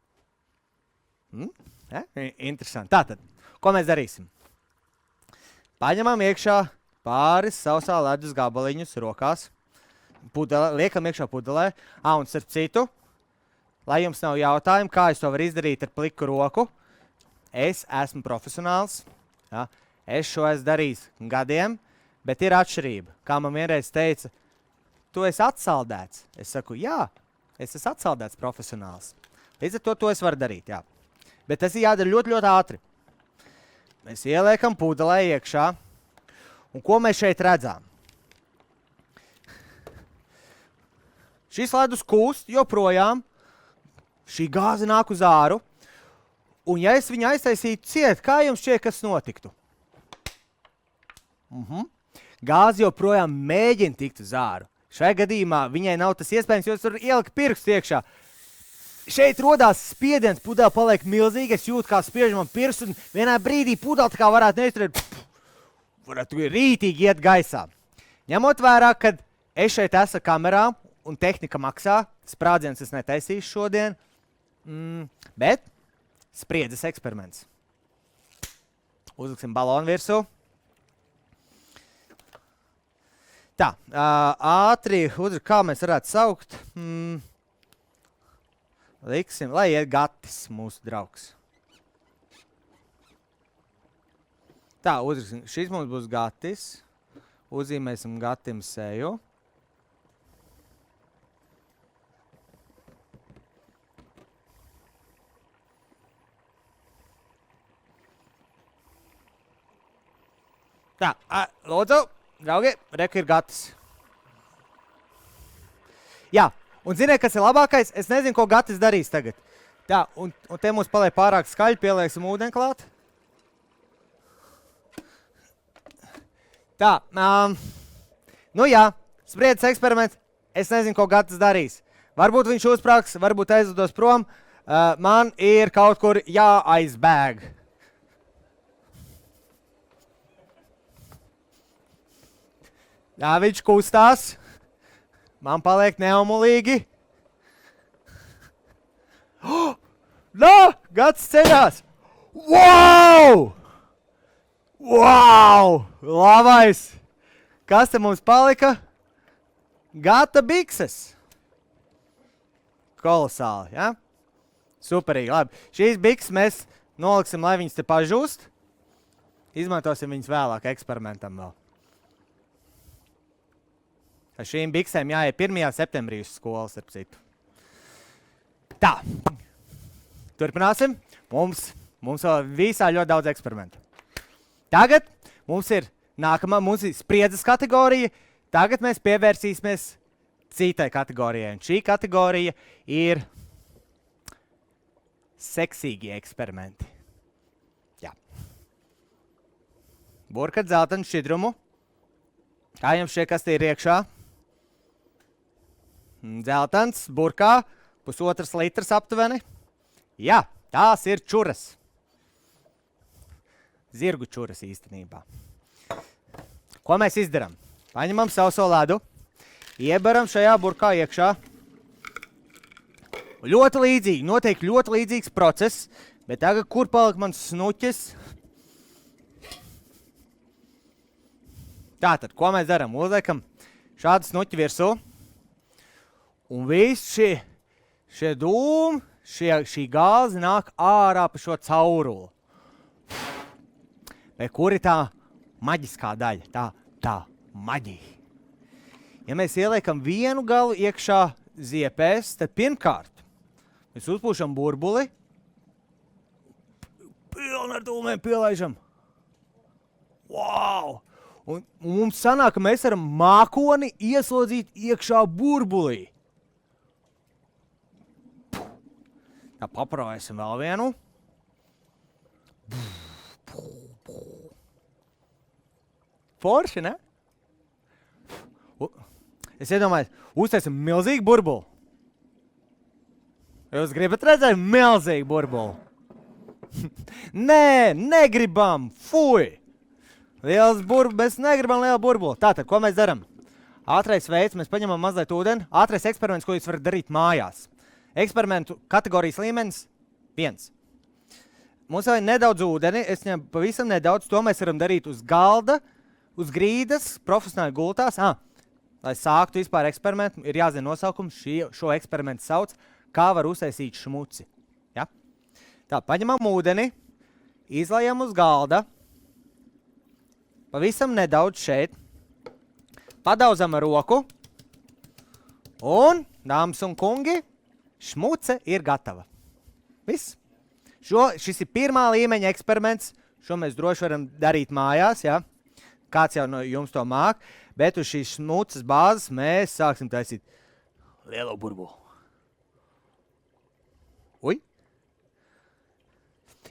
Interesanti. Tātad, ko mēs darīsim? Paņemam iekšā pāris sausā ledus gabaliņus rokās, liekam iekšā pudelē, un starp citu, lai jums nav jautājumu, kā es to varu izdarīt ar pliku roku, es esmu profesionāls. Ja, es šo esmu darījis gadiem, bet ir atšķirība. Kā man vienreiz teica, tu esi atsaldēts. Es saku, jā, es esmu atsaldēts profesionāls. Līdz ar to es varu darīt, jā. Bet tas ir jādara ļoti, ļoti ātri. Mēs ieliekam pudelē iekšā. Un ko mēs šeit redzam? Šis ledus kūst joprojām. Šī gāze nāk uz āru. Un ja es viņu aiztaisītu ciet, kā jums šķiet, kas notiktu? Gāze joprojām mēģina tikt uz āru. Šajā gadījumā viņai nav tas iespējams, jo es varu ielikt pirkstu iekšā. Šeit rodās spiediens, pudele paliek milzīga, es jūtu, kā spiež man pirkstu, un vienā brīdī pudele tā kā varētu neizturēt, varētu rītīgi iet gaisā. Ņemot vērā, kad es šeit esmu kamerā un tehnika maksā, sprādziens es netaisīšu šodien, bet spriedzes eksperiments. Uzliksim balonu virsū. Tā, ātri, kā mēs varētu saukt? Liksim, lai iet Gatis, mūsu draugs. Tā, uzraksim, šis mums būs Gatis. Uzzīmēsim Gatim seju. Tā, lūdzu, draugi, reku ir Gatis. Jā, un ziniet, kas ir labākais? Es nezinu, ko Gatis darīs tagad. Tā, un te mums paliek pārāk skaļi, pielieksim ūdeni klāt. Tā, nu jā, spriedzes eksperiments. Es nezinu, ko Gatis darīs. Varbūt viņš uzsprāgs, varbūt aizlidos prom. Man ir kaut kur jāaizbēg. Jā, viņš kustās. Man paliek neumulīgi. Nā, Gatis ceļās. Wow! Wow! Labais! Kas te mums palika? Gata bikses. Kolosāli, ja? Superīgi, labi. Šīs bikses mēs noliksim, lai viņas te pažūst. Izmantosim viņas vēlāk eksperimentam vēl. Ar šīm biksēm jāiet 1. septembrī uz skolas, ar citu. Tā. Turpināsim. Mums vēl visā ļoti daudz eksperimentu. Tagad mums ir spriedzes kategorija. Tagad mēs pievērsīsimies citai kategorijai. Un šī kategorija ir seksīgie eksperimenti. Jā. Burkat zeltainu šķidrumu. Kā jums šķiet, kas te ir iekšā? Dzeltens, burkā, 1,5 litrs aptuveni. Jā, tās ir čuras. Zirgu čuras īstenībā. Ko mēs izdarām? Paņemam sauso ledu, ieberam šajā burkā iekšā. Ļoti līdzīgi, noteikti ļoti līdzīgs process, bet tagad, kur palika mans snuķis? Tātad, ko mēs darām? Uzliekam šādu snuķi virsū. Un visi šie dūmi, šī gāze nāk ārā pa šo caurulu. Vai kur ir tā maģiskā daļa? Tā maģija. Ja mēs ieliekam vienu galu iekšā ziepēs, tad pirmkārt mēs uzpūšam burbuli, pilni ar dūmiem pielaižam. Wow! Un mums sanāk, ka mēs varam mākoni ieslodzīt iekšā burbulī. Tā, paprovēsim vēl vienu. Forši, ne? Es iedomājos, uztaisim milzīgu burbuli. Jūs gribat redzēt milzīgu burbuli? Nē, negribam, fuj! Liels burbulis, mēs negribam lielu burbuli. Tātad, ko mēs darām? Ātrais veids, mēs paņemam mazliet ūdeni. Ātrais eksperiments, ko jūs varat darīt mājās. Eksperimentu kategorijas līmenis 1. Mums vēl ir nedaudz ūdeni, es ņemu pavisam nedaudz, to mēs varam darīt uz galda, uz grīdas, profesionāli gultās. Lai sāktu vispār eksperimentu, ir jāzina nosaukums, šo eksperimentu sauc, kā var uztaisīt šmuci. Ja? Tā, paņemam ūdeni, izlejam uz galda, pavisam nedaudz šeit, padauzam ar roku, Un, dāmas un kungi, šmuce ir gatava. Viss. Šis ir pirmā līmeņa eksperiments. Šo mēs droši varam darīt mājās, ja? Kāds jau no jums to māk. Bet uz šīs šmuces bāzes mēs sāksim taisīt lielo burbuli. Uj!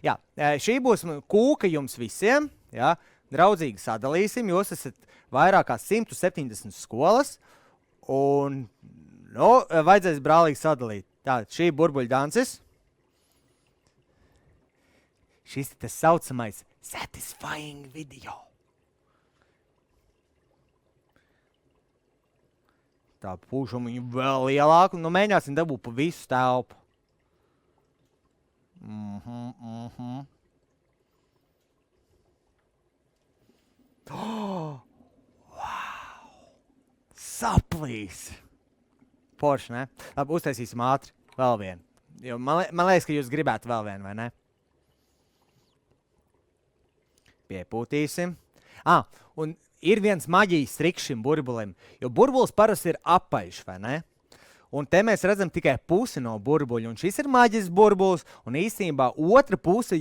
Jā, šī būs kūka jums visiem. Ja? Draudzīgi sadalīsim. Jūs esat vairāk kā 170 skolas. Un, vajadzēs brālīgi sadalīt. Tā, šī burbuļdancis. Šis ir tas saucamais satisfying video. Tā pūšam viņu vēl lielāku. Mēģināsim dabūt pa visu telpu. Oh, wow! Saplīs! Porši, ne? Labi, uztaisīsim ātri. Vēl vienu. Jo man liekas, ka jūs gribētu vēl vienu, vai ne? Piepūtīsim. Un ir viens maģijas triks šim burbulim, jo burbulis parasti ir apaļš, vai ne? Un te mēs redzam tikai pusi no burbuļa, un šis ir maģisks burbulis, un īstenībā otra puse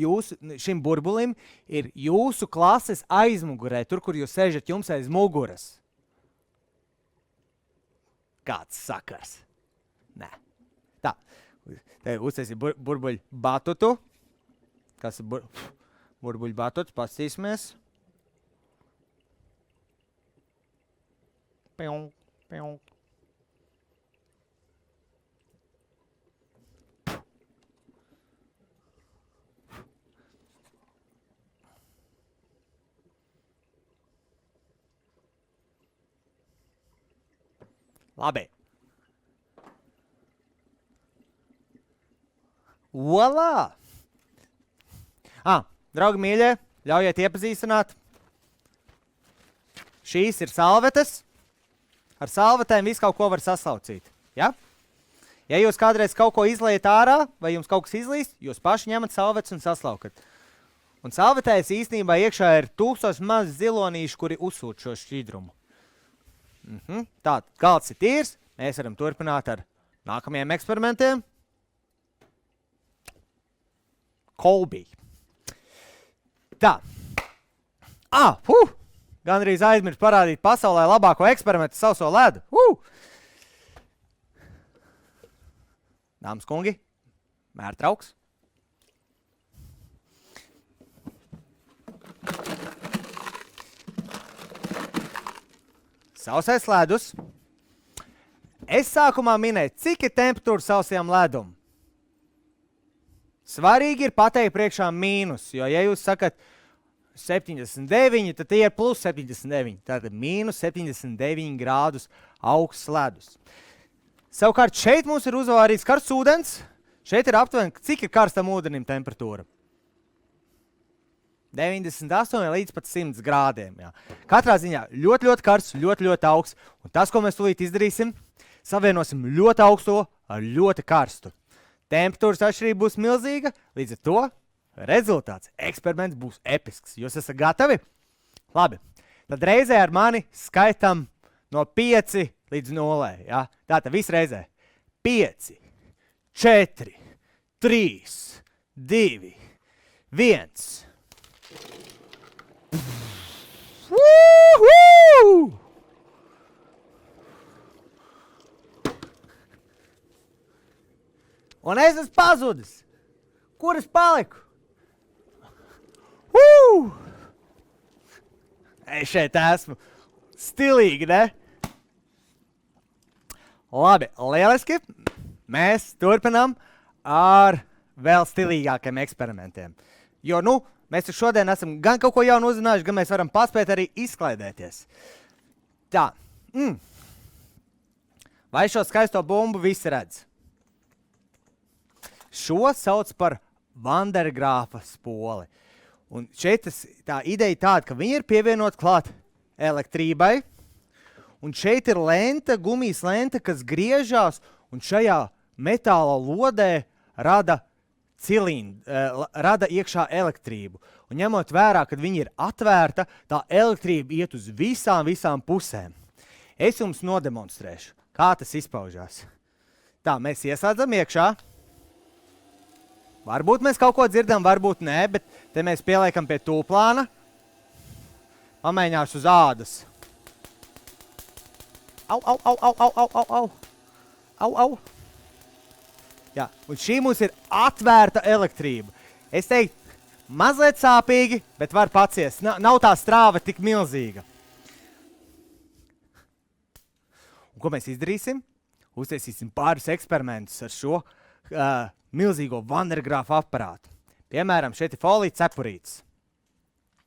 šim burbulim ir jūsu klases aizmugurē, tur, kur jūs sežat jums aiz muguras. Kāds sakars? Nē. Tā, te uztaisīt burbuļu batutu. Kas ir burbuļu batuts? Pastīsimies. Piong, piong. Labi. Volā! Draugi mīļie, ļaujiet iepazīstināt. Šīs ir salvetes. Ar salvetēm visu kaut ko var saslaucīt. Ja? Ja jūs kādreiz kaut ko izliet ārā, vai jums kaut kas izlīst, jūs paši ņemat salvetes un saslaukat. Un salvetēs īstenībā iekšā ir 1000 mazi zilonīši, kuri uzsūt šo šķidrumu. Tā, galds ir tīrs. Mēs varam turpināt ar nākamajiem eksperimentiem. Kolbī. Tā. Gandrīz aizmirst parādīt pasaulē labāko eksperimentu sauso ledu. Dāmas kungi, mērtrauks. Sausais ledus. Es sākumā minēju, cik ir temperatūra sausajam ledum. Svarīgi ir pateikt priekšā mīnus, jo ja jūs sakat 79, tad tie ir plus 79. Tātad mīnus 79 grādus augsts ledus. Savukārt šeit mums ir uzvārīts karsts ūdens. Šeit ir aptuveni, cik ir karstam ūdenim temperatūra? 98 līdz pat 100 grādiem. Jā. Katrā ziņā ļoti, ļoti karsts, ļoti, ļoti augsts. Un tas, ko mēs tūlīt izdarīsim, savienosim ļoti augsto ar ļoti karstu. Temperatūras atšķirība būs milzīga, līdz ar to rezultāts, eksperiments būs episks. Jūs esat gatavi? Labi. Tad reizē ar mani skaitam no 5 līdz 0. Ja? Tātad visu reizē. 5, 4, 3, 2, 1. Woohoo! Un es esmu pazudis. Kur es paliku? Es šeit esmu. Stilīgi, ne? Labi, lieliski. Mēs turpinām ar vēl stilīgākiem eksperimentiem. Jo, mēs šodien esam gan kaut ko jaunu uzzinājuši, gan mēs varam paspēt arī izklaidēties. Tā. Vai šo skaisto bumbu visi redz? Šo sauc par Van der Grāfa spoli. Un šeit tā ideja tāda, ka viņi ir pievienot klāt elektrībai. Un šeit ir lenta, gumijas lenta, kas griežās un šajā metāla lodē rada iekšā elektrību. Un ņemot vērā, kad viņi ir atvērta, tā elektrība iet uz visām pusēm. Es jums nodemonstrēšu. Kā tas izpaužās? Tā, mēs ieslēdzam iekšā. Varbūt mēs kaut ko dzirdam, varbūt nē, bet te mēs pieliekam pie tūplāna. Pamēģināšu uz ādas. Au, au, au, au, au, au, au, au. Au, au. Jā, un šī mums ir atvērta elektrība. Es teiktu, mazliet sāpīgi, bet var paciest. Nav tā strāva tik milzīga. Un ko mēs izdarīsim? Uztaisīsim pāris eksperimentus ar šo milzīgo Vandergraafa aparātu. Piemēram, šeit ir folija cepurītes.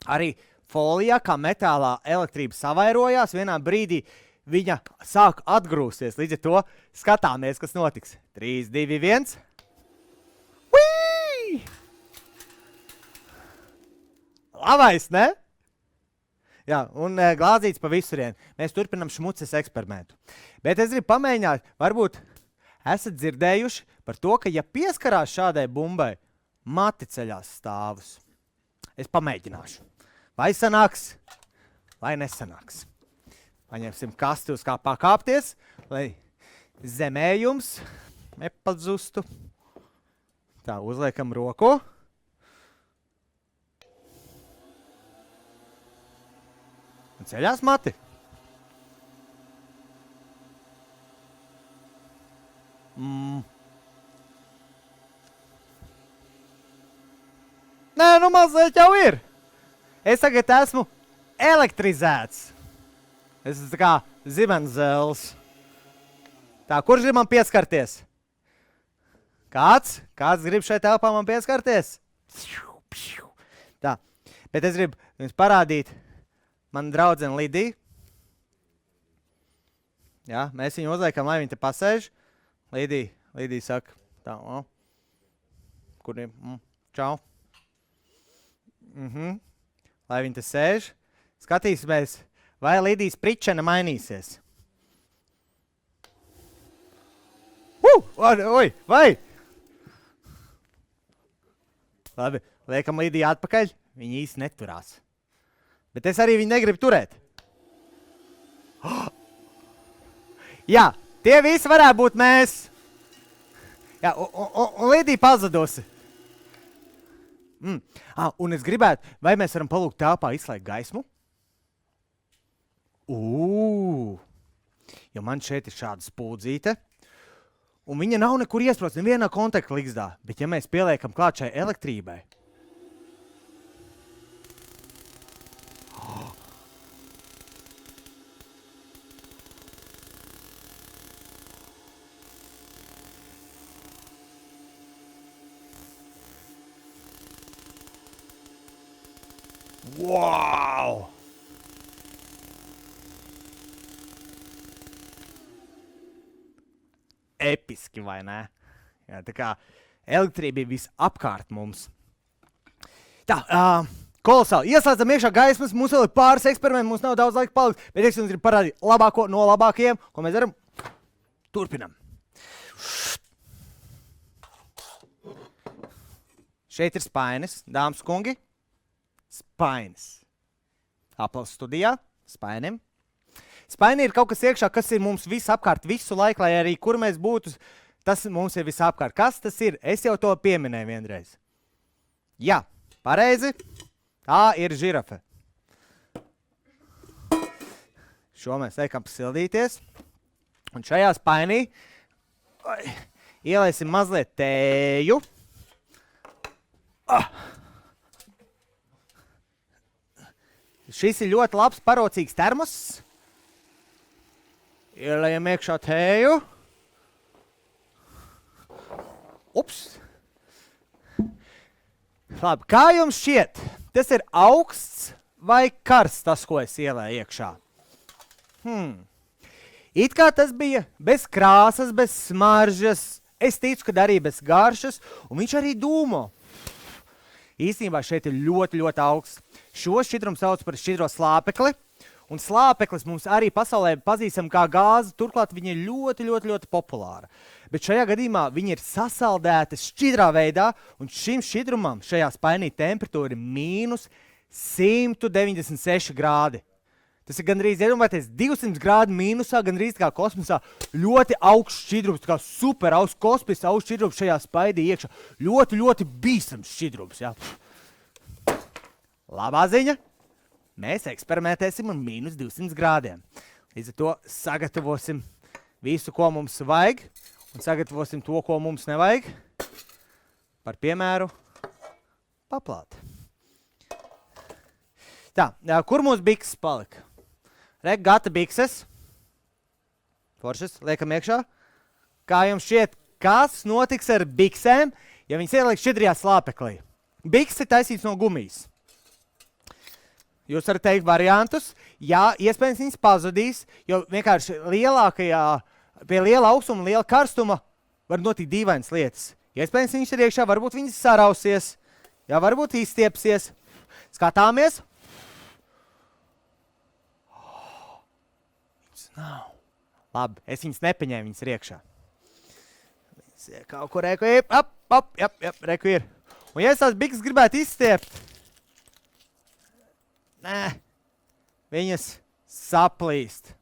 Arī folijā, kā metālā elektrība savairojās, vienā brīdī viņa sāk atgrūsties. Līdz ar to skatāmies, kas notiks. 3, 2, 1. Uī! Labais, ne? Jā, un glāzīts pa visurien. Mēs turpinam šmuces eksperimentu. Bet es gribu pamēģināt, varbūt esat dzirdējuši par to, ka ja pieskarās šādai bumbai, mati ceļās stāvus. Es pamēģināšu. Vai sanāks, vai nesanāks. Paņemsim kasti uz kā pakāpties, lai zemējums nepazustu. Tā, uzliekam roku. Un ceļās mati. Nē, nu mazliet jau ir. Es tagad esmu elektrizēts. Es esmu tā kā zibenzēls. Tā, kurš grib man pieskarties? Kāds? Kāds grib šai telpā man pieskarties? Tā, bet es gribu jums parādīt manu draudzeni Lidiju. Jā, mēs viņu uzliekam, lai viņa te pasēž. Lidija saka, tā, kur ir? Čau. Lai viņa te sēž. Skatīsimies, vai Lidijas pričena mainīsies. Oi, vai? Labi, liekam Lidiju atpakaļ. Viņa īsti neturās. Bet es arī viņu negribu turēt. Jā, tie visi varētu būt mēs. Jā, un Lidija pazudusi. Un es gribētu, vai mēs varam palūgt telpā izslēgt gaismu? Jo man šeit ir šāda spuldzīte. Un viņa nav nekur iesprost, nevienā kontaktligzdā. Bet ja mēs pieliekam klāt šai elektrībai, wow! Episki, vai ne? Jā, tā kā elektrība ir visapkārt mums. Tā, kolosāli. Ieslēdzam iekšā gaismas, mums vēl ir pāris eksperimenti, mums nav daudz laika palikt, bet es jums gribu parādīt labāko no labākajiem, ko mēs daram. Turpinam. Šeit ir spainis, dāmas kungi. Spainis. Apels studijā, spainim. Spainī ir kaut kas iekšā, kas ir mums visapkārt visu laiku, lai arī kur mēs būtu, tas mums ir visapkārt. Kas tas ir? Es jau to pieminēju vienreiz. Jā, pareizi. Tā ir žirafe. Šo mēs liekam pasildīties. Un šajā spainī ielaisim mazliet tēju. Šis ir ļoti labs parocīgs termos. Ielējam iekšā tēju. Ups. Labi, kā jums šķiet? Tas ir augsts vai karsts, tas, ko es ielēju iekšā? It kā tas bija bez krāsas, bez smaržas. Es ticu, ka arī bez garšas, un viņš arī dūmo. Īstenībā šeit ir ļoti, ļoti augsts. Šo šķidrumu sauc par šķidro slāpekli. Un slāpeklis mums arī pasaulē pazīstam kā gāze, turklāt viņa ir ļoti, ļoti, ļoti populāra. Bet šajā gadījumā viņa ir sasaldēta šķidrā veidā, un šim šķidrumam šajā spainī temperatūra ir -196 grādi. Tas ir gandrīz, iedomājieties, 200 grādu mīnusā, gandrīz kā kosmosā, ļoti augsts šķidrums, kā super augsts kosmisa, augsts šķidrums šajā spaidī iekšā. Ļoti, ļoti bīstams šķidrums, jā. Labā ziņa, mēs eksperimentēsim ar mīnus 200 grādiem. Līdz ar to sagatavosim visu, ko mums vajag, un sagatavosim to, ko mums nevajag. Par piemēru, paplāt. Tā, kur mūsu bikses palika? Re, gata bikses. Foršas, liekam iekšā. Kā jums šķiet, kas notiks ar biksēm, ja viņas ieliek šķidrijā slāpeklī? Bikses ir taisīts no gumijas. Jūs varat teikt variantus. Jā, iespējams viņas pazudīs, jo vienkārši pie liela augstuma, liela karstuma var notikt dīvainas lietas. Iespējams viņas ir iekšā, varbūt viņas sarausies, jā, varbūt izstiepsies. Skatāmies. Viņas nav. Labi, es viņas nepaņēmu, viņas ir iekšā. Viņas ir kaut kur reku ir. Reku ir. Un ja es tās biksas gribētu izstiept, nē, viņas saplīst.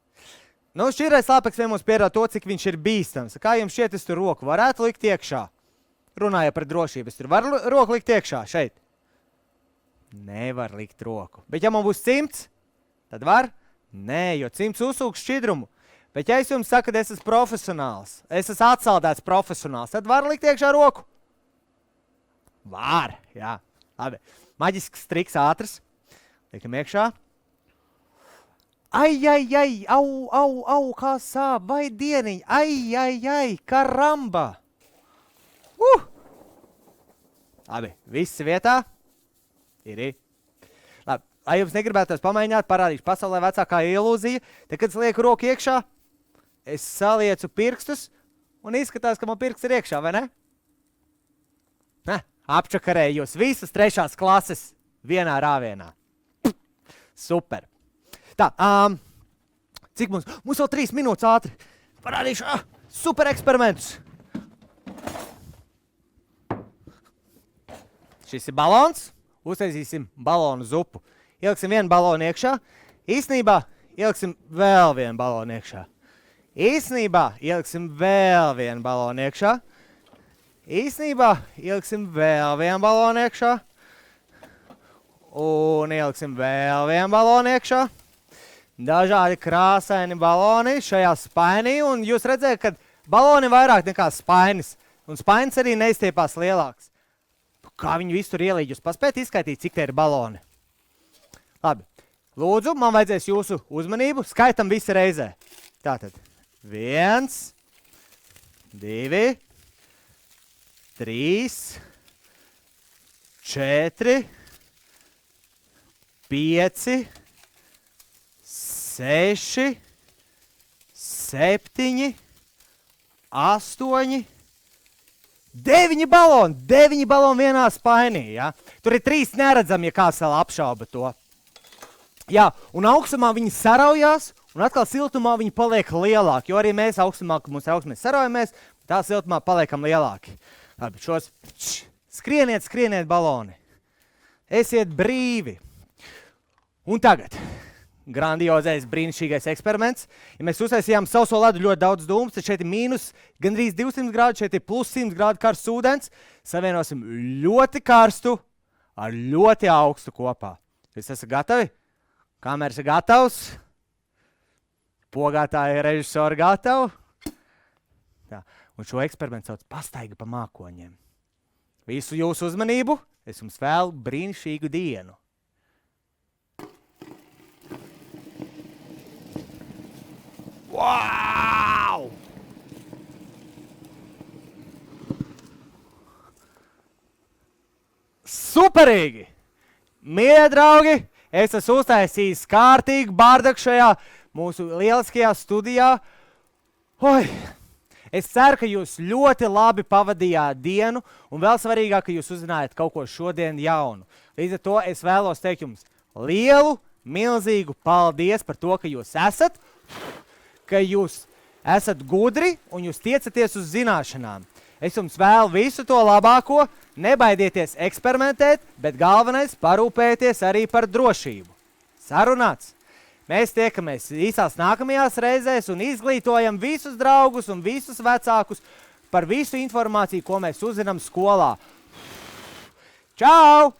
Nu, šķirais slāpeklis vien mums pierāda to, cik viņš ir bīstams. Kā jums šķiet, es tur roku varētu likt iekšā? Runāja par drošību. Es tur varu roku likt iekšā, šeit? Nevar likt roku. Bet ja man būs 100, tad var? Nē, jo 100 uzsūks šķidrumu. Bet ja es jums saku, ka es esmu profesionāls, es esmu atsaldēts profesionāls, tad var likt iekšā roku? Var, jā. Labi. Maģisks triks ātrs. Liekam iekšā. Au, kā sāp, vai dieniņ, karamba. Labi, viss vietā. Ir. Labi, lai jums negribētos pamēģināt, parādīšu pasaulē vecākā ilūzija. Tad, kad es lieku roku iekšā, es saliecu pirkstus un izskatās, ka man pirksts ir iekšā, vai ne? Apčakarēju jūs visas 3. klases vienā rāvienā. Super. Tā, cik mums? Mums vēl 3 minūtes ātri. Parādīšu super eksperimentus. Šis ir balons. Uztaisīsim balonu zupu. Ieliksim vienu balonu iekšā. Īsnībā ieliksim vēl vienu balonu iekšā. Īsnībā ieliksim vēl vienu balonu iekšā. Īsnībā ieliksim vēl vienu balonu iekšā. Un ieliksim vēl vienu balonu iekšā. Dažādi krāsaini baloni šajā spainī. Un jūs redzējat, ka baloni vairāk nekā spainis. Un spainis arī neizstiepās lielāks. Kā viņi visu tur ielīd? Jūs paspēt izskaitīt, cik te ir baloni? Labi. Lūdzu, man vajadzēs jūsu uzmanību. Skaitam visi reizē. Tātad. 1, 2, 3, 4, 5, 6, 7, 8, 9 baloni. 9 baloni vienā spainī, ja? Tur ir 3 neredzami, ja kāds vēl apšauba to. Jā, un augstumā viņi saraujās, un atkal siltumā viņi paliek lielāki, jo arī mēs augstumā, kad mums augstumā saraujamies, tā siltumā paliekam lielāki. Labi, šos skrieniet baloni. Esiet brīvi. Un tagad, grandiozais, brīnišķīgais eksperiments. Ja mēs uztaisījām sauso ledu ļoti daudz dūmus, tad šeit ir mīnus gandrīz 200 grādu, šeit ir plus 100 grādu karsts ūdens. Savienosim ļoti karstu ar ļoti augstu kopā. Jūs esat gatavi? Kameras ir gatavs? Pogātāji režisori gatavi? Tā. Un šo eksperimentu sauc pastaiga pa mākoņiem. Visu jūsu uzmanību, es jums vēlu brīnišķīgu dienu. Wow! Superīgi! Mīļie draugi, es esmu uztaisījis kārtīgu bārdaku šajā mūsu lieliskajā studijā. Oi! Es ceru, ka jūs ļoti labi pavadījāt dienu, un vēl svarīgāk, ka jūs uzzinājāt kaut ko šodien jaunu. Līdz ar to es vēlos teikt jums lielu, milzīgu paldies par to, ka jūs esat gudri un jūs tiecaties uz zināšanām. Es jums vēlu visu to labāko, nebaidieties eksperimentēt, bet galvenais parūpēties arī par drošību. Sarunāts! Mēs tiekamies visās nākamajās reizēs un izglītojam visus draugus un visus vecākus par visu informāciju, ko mēs uzzinām skolā. Čau!